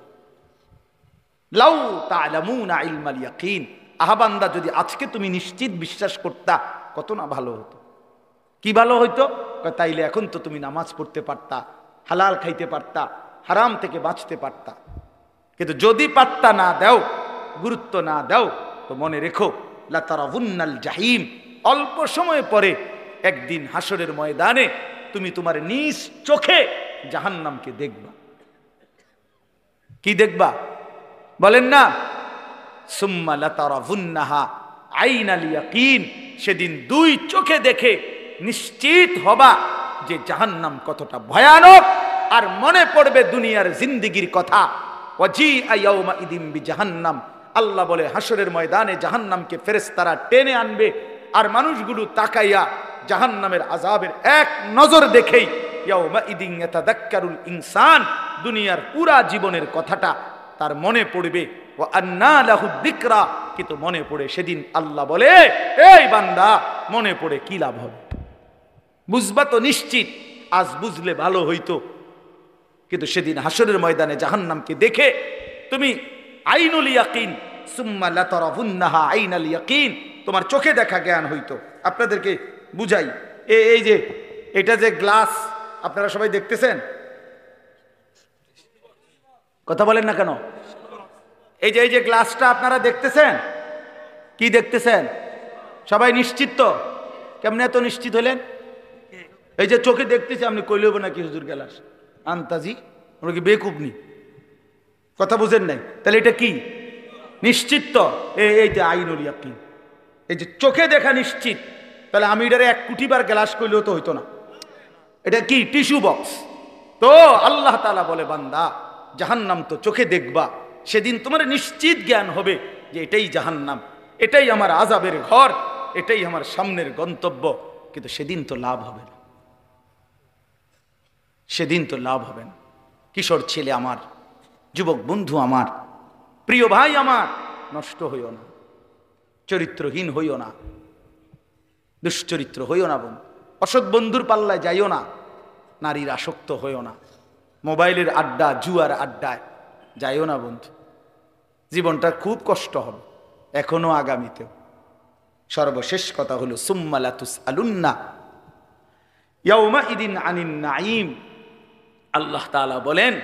লাউ তা'লামুনা ইলমাল ইয়াকিন, আহা বান্দা যদি আজকে তুমি নিশ্চিত বিশ্বাস করতা, কত না ভালো হতো। কি ভালো হইতো? তাইলে এখন তো তুমি নামাজ পড়তে পারতা, হালাল খাইতে পারতা, হারাম থেকে বাঁচতে পারতা। কিন্তু যদি পাত্তা না দাও, গুরুত্ব না দাও, তো মনে রেখো লাতারাবুন্নাল জাহিম, অল্প সময় পরে একদিন হাসরের ময়দানে তুমি তোমার নিজ চোখে জাহান্নামকে দেখবা। কি দেখবা বলেন না? সুম্মা লাতারাবুন্নাহা আইনাল ইয়াকিন, সেদিন 2 চোখে দেখে নিশ্চিত হবা যে জাহান্নাম কতটা ভয়ানক। আর মনে পড়বে দুনিয়ার জিন্দেগির কথা। ওয়াজিআ ইয়াউমা ইদিম বিজাহান্নাম, আল্লাহ বলে হাসরের ময়দানে জাহান্নামকে ফেরেশতারা টেনে আনবে, আর মানুষগুলো তাকাইয়া জাহান্নামের আযাবের এক নজর দেখেই ইয়াউমা ইদিন ইয়াতাযাক্কারুল ইনসান, দুনিয়ার পুরা জীবনের কথাটা তার মনে পড়বে। ওয়া আন্না লাহু যিকরা, কিন্তু মনে পড়ে সেদিন আল্লাহ বলে, এই বান্দা মনে পড়ে কি লাভ হবে? বুঝবা তো নিশ্চিত, আজ বুঝলে ভালো হইতো। কিন্তু সেদিন হাসরের ময়দানে জাহান্নামকে দেখে তুমি আইনুল ইয়াকিন সুম্মা লাতারাবুন্নাহা আইনাল ইয়াকিন, তোমার চোখে দেখা জ্ঞান হইতো। আপনাদেরকে বুঝাই, এই যে এটা যে গ্লাস আপনারা সবাই দেখতেছেন, কথা বলেন না কেন? এই যে গ্লাসটা আপনারা দেখতেছেন, কি দেখতেছেন? সবাই নিশ্চিত তো? কেমনে এত নিশ্চিত হলেন? এই যে চোখে দেখতেছি, আপনি কইলেব নাকি হুজুর গ্লাস আন্তাজি, আমরা কি বেকুবনি? কথা বুঝেন নাই? তাহলে এটা কি নিশ্চিত তো? এই যে আইনুল ইয়াকিন, এই যে চোখে দেখা নিশ্চিত। তাহলে আমি এটারে 1 কোটি বার গ্লাস কইলেও তো হইতো না। এটা কি টিস্যু বক্স? তো আল্লাহ তাআলা বলে, বান্দা জাহান্নাম তো চোখে দেখবা, সেদিন তোমার নিশ্চিত জ্ঞান হবে যে এটাই জাহান্নাম, এটাই আমার আযাবের ঘর, এটাই আমার সামনের গন্তব্য। কিন্তু সেদিন তো লাভ হবে না, সেদিন তো লাভ হবে না। কিশোর ছেলে আমার, যুবক বন্ধু আমার, প্রিয় ভাই আমার, নষ্ট হইও না, চরিত্রহীন হইও না, দুশ্চরিত্র হইও না বন্ধু, অসৎ বন্ধুর পাল্লায় যাইও না, নারীর আসক্ত হইও না, মোবাইলের আড্ডা, জুয়ার আড্ডায় যাইও না বন্ধু। জীবনটা খুব কষ্ট হবে, এখনো আগামীতেও। সর্বশেষ কথা হলো সুম্মা লাতুসআলুন্না ইয়াউমা ইদিন আনিন নাঈম। আল্লাহ তাআলা বলেন,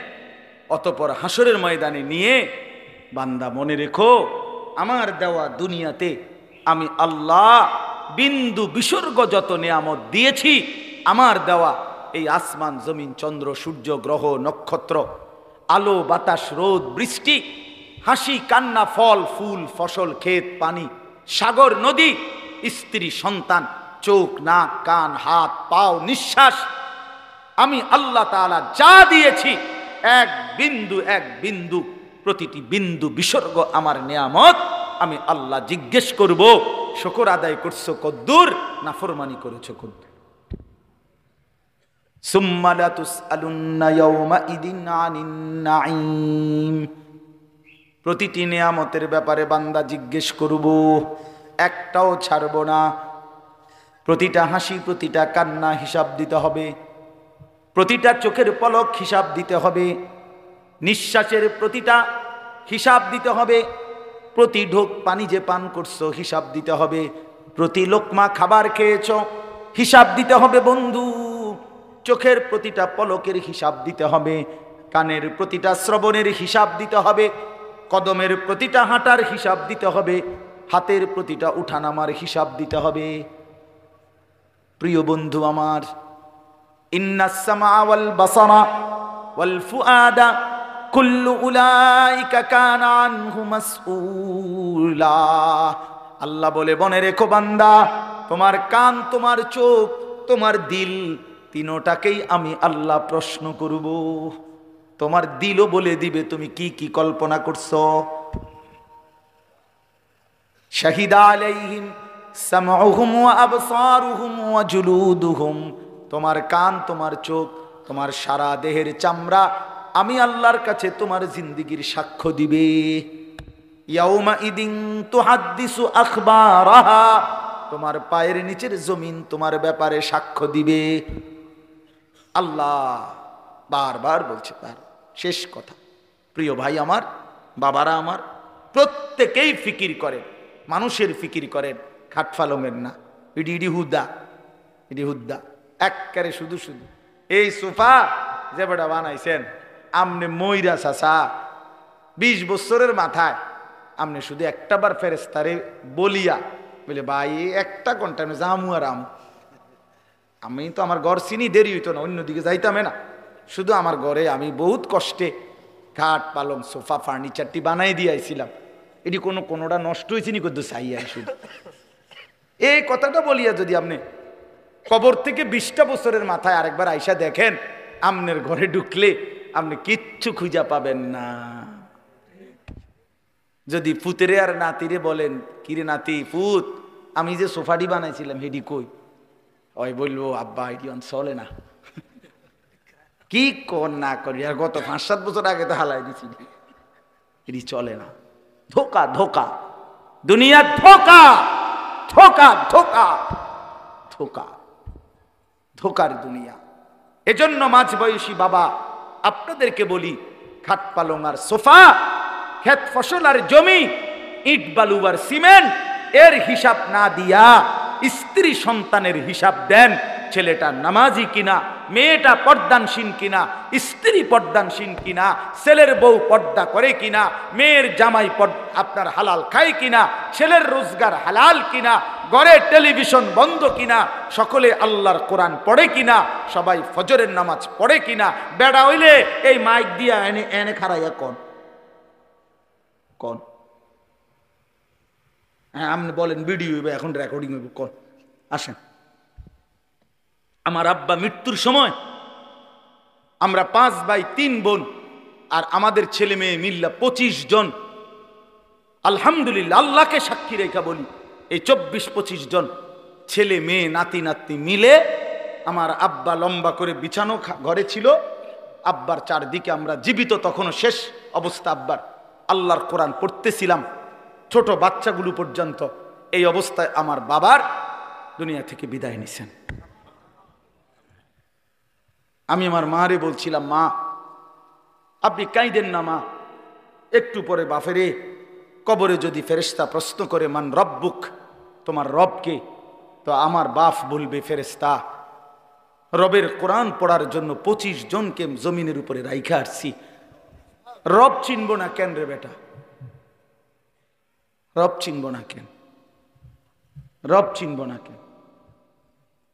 অতঃপর হাসরের ময়দানে নিয়ে বান্দা মনে রেখো, আমার দেওয়া দুনিয়াতে আমি আল্লাহ বিন্দু বিসর্গ যত নিয়ামত দিয়েছি, আমার দেওয়া এই আসমান, জমিন, চন্দ্র, সূর্য, গ্রহ, নক্ষত্র, আলো, বাতাস, রোদ, বৃষ্টি, হাসি, কান্না, ফল, ফুল, ফসল, ক্ষেত, পানি, সাগর, নদী, স্ত্রী, সন্তান, চোখ, নাক, কান, হাত, পাও, নিঃশ্বাস, আমি আল্লাহ তাআলা যা দিয়েছি, এক বিন্দু প্রতিটি বিন্দু বিসর্গ আমার নিয়ামত। আমি আল্লাহ জিজ্ঞেস করব, শুকর আদায় করছো কদ্দুর, নাফরমানি করেছো কদ্দুর। সুম্মা লাতুসআলুন্না ইয়াউমাইদিন আনিন নাঈম। প্রতিটি নিয়ামতের ব্যাপারে বান্দা জিজ্ঞেস করব, একটাও ছাড়ব না। প্রতিটা হাসি, প্রতিটা কান্না হিসাব দিতে হবে, প্রতিটা চোখের পলক হিসাব দিতে হবে, নিঃশ্বাসের প্রতিটা হিসাব দিতে হবে, প্রতি ঢোক পানি যে পান করছো হিসাব দিতে হবে, প্রতি লোকমা খাবার খেয়েছ হিসাব দিতে হবে বন্ধু। চোখের প্রতিটা পলকের হিসাব দিতে হবে, কানের প্রতিটা শ্রবণের হিসাব দিতে হবে, কদমের প্রতিটা হাঁটার হিসাব দিতে হবে, হাতের প্রতিটা উঠানামার হিসাব দিতে হবে। প্রিয় বন্ধু আমার, ইন্নাস সামা ওয়াল বাসারা ওয়াল ফুআদা কুল্লু উলাইকা কানা আনহু মাসউলা। আল্লাহ বলে, মনে রেখো বান্দা, তোমার কান, তোমার চোখ, তোমার দিল, তিনোটাকেই আমি আল্লাহ প্রশ্ন করব। তোমার দিলও বলে দিবে তুমি কি কি কল্পনা করছো। শাহিদা আলাইহিম সামউহুম ওয়া আবসারুহুম ওয়া জুলুদুহুম। তোমার কান, তোমার চোখ, তোমার সারা দেহের চামড়া আমি আল্লাহর কাছে তোমার জিন্দেগীর সাক্ষ্য দিবে। ইয়াউমা ইদিন তুহাদ্দিসু আখবারাহা। তোমার পায়ের নিচের জমিন তোমার ব্যাপারে সাক্ষ্য দিবে। আল্লাহ বারবার বলছে, তার শেষ কথা। প্রিয় ভাই আমার, বাবারা আমার, প্রত্যেকেই ফিকির করেন, মানুষের ফিকির করেন, খাটফালমের না। ইডি হুদা, ইডি হুদ্দা একবারে শুধু শুধু। এই সোফা যে বেটা বানাইছেন আমনে ময়রা চাচা 20 বছরের মাথায় আমনে শুধু একটা বার ফেরেস্তারে বলিয়া বলে, ভাই একটা ঘন্টা আমি জামু আর আমি তো আমার ঘর চিনি, দেরি হইতো না, অন্যদিকে যাইতামে না। শুধু আমার ঘরে আমি বহুত কষ্টে খাট পালং সোফা ফার্নিচারটি বানাই দিয়েছিলাম। এটি কোনোটা নষ্ট হয়েছে নি, করতে চাই আর শুধু এই কথাটা বলিয়া যদি আপনি কবর থেকে 20টা বছরের মাথায় আরেকবার আইসা দেখেন, আমনের ঘরে ঢুকলে আপনি কিচ্ছু খুঁজা পাবেন না। যদি পুতেরে আর নাতিরে বলেন, কিরে নাতি, পুত, আমি যে সোফাটি বানাইছিলাম হেডি কই? ওই বলবো, আব্বা এটি চলে না। কি কর না করি, আর গত 5-7 বছর আগে তো হালাই দিছি, এটি চলে না। ধোকা, ধোকা, দুনিয়া ধোকা, ধোকা, ধোকা, ধোকা, ধোকার দুনিয়া। এজন্য মাঝ বয়সী বাবা আপনাদেরকে বলি, খাট পালং আর সোফা, ক্ষেত ফসল আর জমি, ইট বালু আর সিমেন্ট, এর হিসাব না দিয়া স্ত্রী সন্তানের হিসাব দেন। ছেলেটা নামাজি কিনা, মেয়েটা পর্দানসীন কিনা, স্ত্রী পর্দানসীন কিনা, ছেলের বউ পর্দা করে কিনা, মেয়ের জামাই আপনার হালাল খায় কিনা, ছেলের রোজগার হালাল কিনা, ঘরে টেলিভিশন বন্ধ কিনা, সকলে আল্লাহর কোরআন পড়ে কিনা, সবাই ফজরের নামাজ পড়ে কিনা। বেড়া হইলে এই মাইক দিয়া এনে এনে খারাইয়া কোন কোন হ্যাঁ আপনি বলেন ভিডিও হইবে, এখন রেকর্ডিং হইব, কোন আসেন। আমার আব্বা মৃত্যুর সময় আমরা 5 ভাই 3 বোন আর আমাদের ছেলে মেয়ে মিল্লা 25 জন, আলহামদুলিল্লাহ আল্লাহকে সাক্ষী রেখা বলি, এই 24-25 জন ছেলে মেয়ে নাতি নাতনি মিলে আমার আব্বা লম্বা করে বিছানো ঘরে ছিল। আব্বার চারদিকে আমরা জীবিত, তখনও শেষ অবস্থা আব্বার, আল্লাহর কোরআন পড়তেছিলাম, ছোট বাচ্চাগুলো পর্যন্ত। এই অবস্থায় আমার বাবার দুনিয়া থেকে বিদায় নিছেন। আমি আমার মারে বলছিলাম, মা আপনি কাঁদেন না মা, একটু পরে বাফেরে কবরে যদি ফেরেশতা প্রশ্ন করে, মান রব্বুক, তোমার রবকে, তো আমার বাপ বলবে, ফেরেশতা রবের কোরআন পড়ার জন্য 25 জনকে জমিনের উপরে রাইখা আসছি, রব চিনব না কেন রে বেটা, রব চিনব না কেন, রব চিনব না কেন,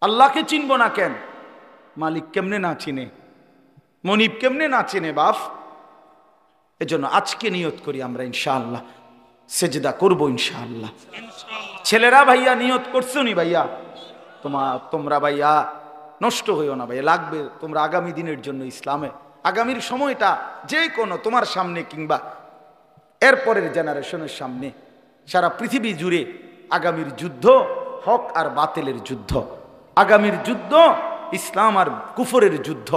আল্লাহকে চিনব না কেন, মালিক কেমনে না চিনে, মনিব কেমনে না চিনে বাপ। এজন্য আজকে নিয়ত করি আমরা ইনশাআল্লাহ সেজদা করব ইনশাআল্লাহ। ছেলেরা ভাইয়া নিয়ত করছো নি ভাইয়া? তোমরা ভাইয়া নষ্ট হইও না ভাইয়া, লাগবে তোমরা আগামী দিনের জন্য, ইসলামে আগামীর সময়টা যে কোনো তোমার সামনে কিংবা এরপরের জেনারেশনের সামনে, সারা পৃথিবী জুড়ে আগামীর যুদ্ধ হক আর বাতিলের যুদ্ধ, আগামীর যুদ্ধ ইসলাম আর কুফরের যুদ্ধ,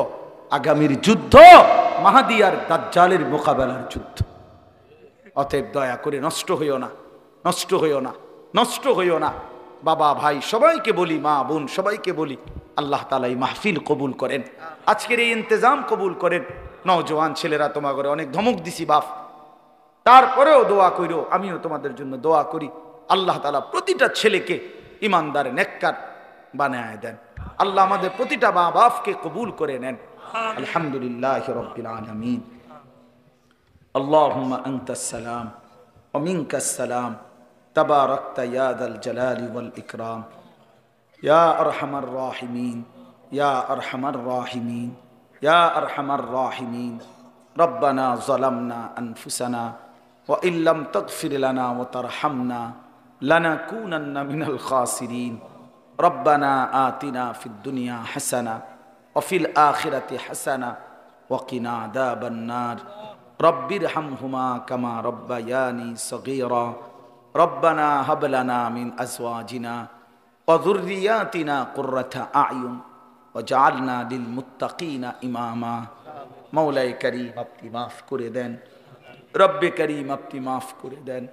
আগামীর যুদ্ধ মাহাদি আর দাজ্জালের মোকাবেলার যুদ্ধ। অতএব দয়া করে নষ্ট হইও না, নষ্ট হইও না, নষ্ট হইও না। বাবা ভাই সবাইকে বলি, মা বোন সবাইকে বলি, আল্লাহ তাআলা এই মাহফিল কবুল করেন, আজকের এই ইন্তজাম কবুল করেন। নওজোয়ান ছেলেরা তোমার ঘরে অনেক ধমক দিছি বাপ, তারপরেও দোয়া কইরো, আমিও তোমাদের জন্য দোয়া করি। আল্লাহ তাআলা প্রতিটা ছেলেকে ইমানদার নেককার বানায় দেন। আল্লাহ আমাদের প্রতিটা মা বাপকে কবুল করে নেন। আলহামদুলিল্লাহি রাব্বিল আলামিন। আল্লাহুম্মা আনতাস সালাম ওয়া মিনকাস সালাম, তাবারাকতা ইয়া যাল জালালি ওয়াল ইকরাম। ইয়া আরহামার রাহিমিন, ইয়া আরহামার রাহিমিন, ইয়া আরহামার রাহিমিন। রব্বানা যালামনা আনফুসানা ওয়া ইল্লাম তাগফির লানা ওয়া তারহামনা লানাকুনান্না মিনাল খাসিরিন। রব্বানা আতিনা ফিদ দুনিয়া হাসানা ওয়া ফিল আখিরাতি হাসানা ওয়া কিনা আযাবান নার। রব্বিরহামহুমা কামা রব্বায়ানি সগীরা। রব্বানা হাব লানা মিন আজওয়াজিনা ওয়া যুররিয়াতিনা কুররাতা আ'য়ুন ওয়াজআলনা লিল মুত্তাকিনা ইমামা। মওলাই করিম আপনি মাফ করে দেন, রব্বে করিম আপনি মাফ করে দেন,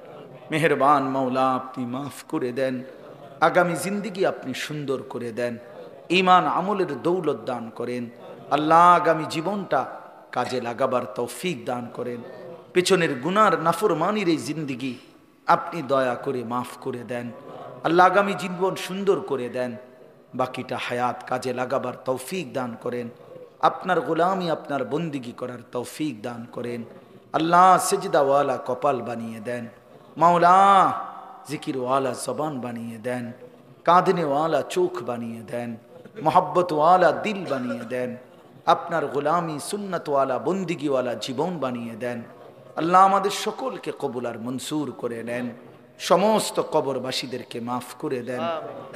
মেহেরবান মওলা আপনি মাফ করে দেন। আগামী জিন্দেগি আপনি সুন্দর করে দেন, ঈমান আমলের দৌলত দান করেন। আল্লাহ আগামী জীবনটা কাজে লাগাবার তৌফিক দান করেন। পেছনের গুনার নাফরমানির এই জিন্দেগি আপনি দয়া করে মাফ করে দেন। আল্লাহ আগামী জীবন সুন্দর করে দেন, বাকিটা হায়াত কাজে লাগাবার তৌফিক দান করেন। আপনার গোলামি আপনার বন্দিগি করার তৌফিক দান করেন। আল্লাহ সেজদাওয়ালা কপাল বানিয়ে দেন, মাওলা জিকিরওয়ালা জবান বানিয়ে দেন, কাঁদনেওয়ালা চোখ বানিয়ে দেন, মোহাব্বতওয়ালা দিল বানিয়ে দেন। আপনার গোলামি সুন্নতওয়ালা বন্দিগিওয়ালা জীবন বানিয়ে দেন। আল্লাহ আমাদের সকলকে কবুল আর মনসুর করে নেন। সমস্ত কবরবাসীদেরকে মাফ করে দেন,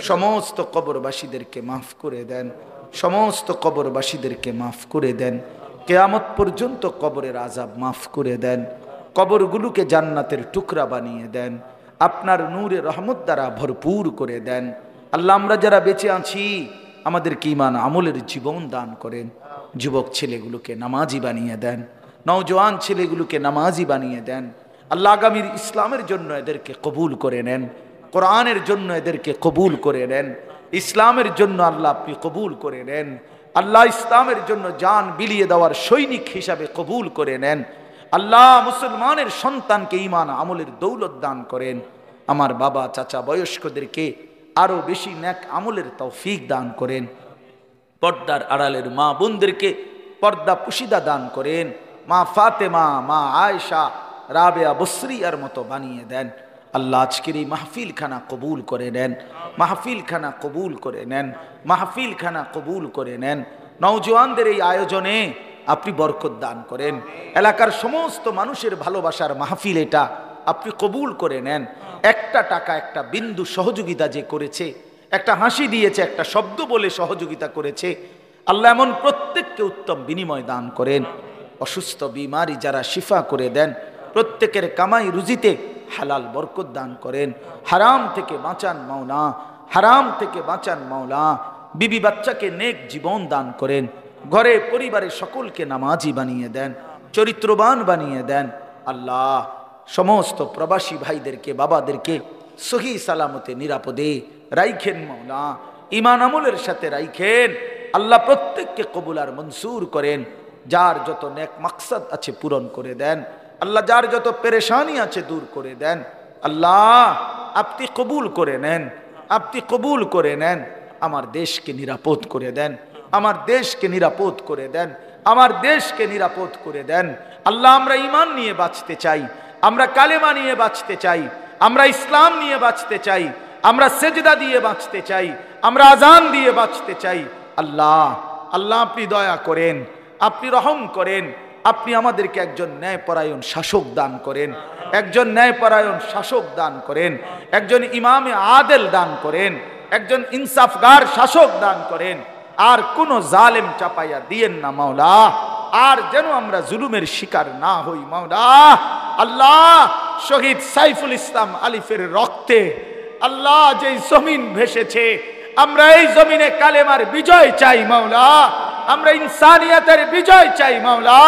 সমস্ত কবরবাসীদেরকে মাফ করে দেন, সমস্ত কবরবাসীদেরকে মাফ করে দেন। কিয়ামত পর্যন্ত কবরের আযাব মাফ করে দেন, কবরগুলোকে জান্নাতের টুকরা বানিয়ে দেন, আপনার নূরে রহমত দ্বারা ভরপুর করে দেন। আল্লাহ আমরা যারা বেঁচে আছি আমাদেরকে ঈমান আমলের জীবন দান করেন। যুবক ছেলেগুলোকে নামাজি বানিয়ে দেন, নওজোয়ান ছেলেগুলোকে নামাজি বানিয়ে দেন। আল্লাহ আগামীর ইসলামের জন্য এদেরকে কবুল করে নেন, কোরআনের জন্য এদেরকে কবুল করে নেন, ইসলামের জন্য আল্লাহ আপনি কবুল করে নেন। আল্লাহ ইসলামের জন্য জান বিলিয়ে দেওয়ার সৈনিক হিসাবে কবুল করে নেন। আল্লাহ মুসলমানের সন্তানকে ঈমান আমলের দৌলত দান করেন। আমার বাবা চাচা বয়স্কদেরকে আরো বেশি নেক আমলের তৌফিক দান করেন। পর্দার আড়ালের মা বোনদেরকে পর্দা পুশিদা দান করেন। মা ফাতেমা, মা আয়েশা, রাবেয়া বসরিয়ার মতো বানিয়ে দেন। আল্লাহ আজকের এই মাহফিল খানা কবুল করে নেন, মাহফিল খানা কবুল করে নেন, মাহফিল খানা কবুল করে নেন। নওজোয়ানদের এই আয়োজনে আপনি বরকত দান করেন। এলাকার সমস্ত মানুষের ভালোবাসার মাহফিল এটা আপনি কবুল করে নেন। একটা টাকা একটা বিন্দু সহযোগিতা যে করেছে, একটা হাসি দিয়েছে, একটা শব্দ বলে সহযোগিতা করেছে, আল্লাহ এমন প্রত্যেককে উত্তম বিনিময় দান করেন। অসুস্থ বিমারি যারা শিফা করে দেন, প্রত্যেকের কামাই রুজিতে হালাল বরকত দান করেন। হারাম থেকে বাঁচান মাওলা, হারাম থেকে বাঁচান মাওলা। বিবি বাচ্চাকে নেক জীবন দান করেন। ঘরে পরিবারে সকলকে নামাজি বানিয়ে দেন, চরিত্রবান বানিয়ে দেন। আল্লাহ সমস্ত প্রবাসী ভাইদেরকে বাবাদেরকে সহি সালামতে নিরাপদে রাইখেন মাওলা, ঈমান আমলের সাথে রাইখেন। আল্লাহ প্রত্যেককে কবুল আর মনসুর করেন। যার যত নেক মাকসাদ আছে পূরণ করে দেন। আল্লাহ যার যত পেরেশানি আছে দূর করে দেন। আল্লাহ আপনি কবুল করে নেন, আপনি কবুল করে নেন। আমার দেশকে নিরাপদ করে দেন, আমার দেশকে নিরাপদ করে দেন, আমার দেশকে নিরাপদ করে দেন। আল্লাহ আমরা ঈমান নিয়ে বাঁচতে চাই, আমরা কালেমা নিয়ে বাঁচতে চাই, আমরা ইসলাম নিয়ে বাঁচতে চাই, আমরা সেজদা দিয়ে বাঁচতে চাই, আমরা আজান দিয়ে বাঁচতে চাই। আল্লাহ আল্লাহ আপনি দয়া করেন, আপনি রহম করেন। আপনি আমাদেরকে একজন ন্যায়পরায়ণ শাসক দান করেন, একজন ন্যায়পরায়ণ শাসক দান করেন, একজন ইমামে আদেল দান করেন, একজন ইনসাফগার শাসক দান করেন। আর কোন জালেম চাপাইয়া দিয়েন না মাওলা, আর যেন আমরা জুলুমের শিকার না হই মাওলা। আল্লাহ শহীদ সাইফুল ইসলাম আলিফের রক্তে আল্লাহ যে জমিন ভেসেছে, আমরা এই জমিনে কালেমার বিজয় চাই মাওলা, আমরা ইনসানিয়তের বিজয় চাই মাওলা।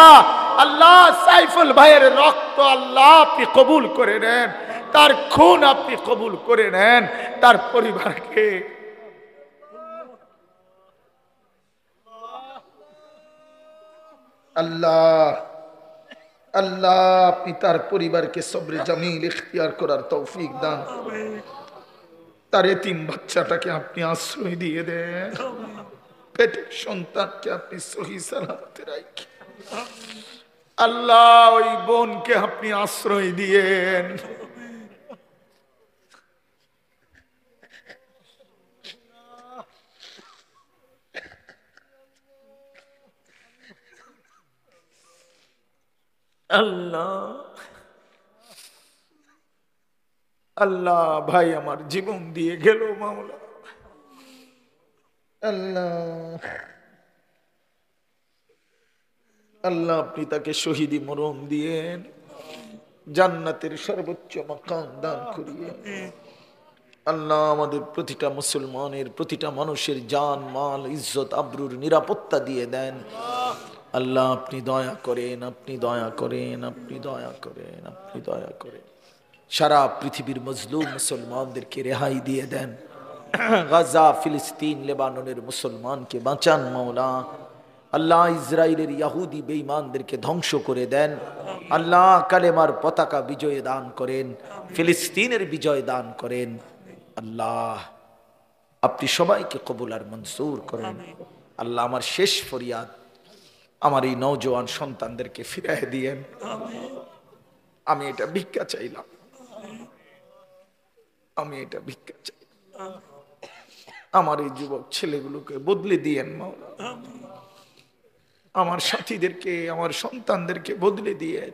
আল্লাহ সাইফুল ভাইয়ের রক্ত আল্লাহ আপনি কবুল করে নেন, তার খুন আপনি কবুল করে নেন, তার পরিবারকে আল্লাহ আল্লাহ আপনি তার পরিবারকে সবরে জামিল ইখতিয়ার করার তৌফিক দান। তার এতিম বাচ্চাটাকে আপনি আশ্রয় দিয়ে দেন, পেটের সন্তানকে আপনি সহি সালামতে রাখেন। আল্লাহ ওই বোনকে আপনি আশ্রয় দিয়েন। আল্লাহ আল্লাহ, ভাই আমার জীবন দিয়ে গেল মাওলা। আল্লাহ আল্লাহ, আপনি তাকে শহীদি মরণ দিয়েন, জান্নাতের সর্বোচ্চ মাকাম দান করিয়ে। আল্লাহ, আমাদের প্রতিটা মুসলমানের, প্রতিটা মানুষের জান মাল ইজ্জত আবরুর নিরাপত্তা দিয়ে দেন। আল্লাহ, আপনি দয়া করেন, আপনি দয়া করেন, আপনি দয়া করেন, আপনি দয়া করেন। সারা পৃথিবীর মজলুম মুসলমানদেরকে রেহাই দিয়ে দেন। গাজা, ফিলিস্তিন, লেবাননের মুসলমানকে বাঁচান মাওলা। আল্লাহ, ইসরায়েলের ইয়াহুদি বেঈমানদেরকে ধ্বংস করে দেন। আল্লাহ, কালেমার পতাকা বিজয় দান করেন, ফিলিস্তিনের বিজয় দান করেন। আল্লাহ, আপনি সবাইকে কবুল আর মনসুর করেন। আল্লাহ, আমার শেষ ফরিয়াদ, আমার এই নওজোয়ান সন্তানদেরকে ফিরিয়ে দিয়েন। আমি এটা ভিক্ষা চাইলাম, আমি এটা ভিক্ষা চাই। আমার এই যুবক ছেলেগুলোকে বদলে দিয়েন মাওলা। আমার সাথীদেরকে, আমার সন্তানদেরকে বদলে দিয়েন।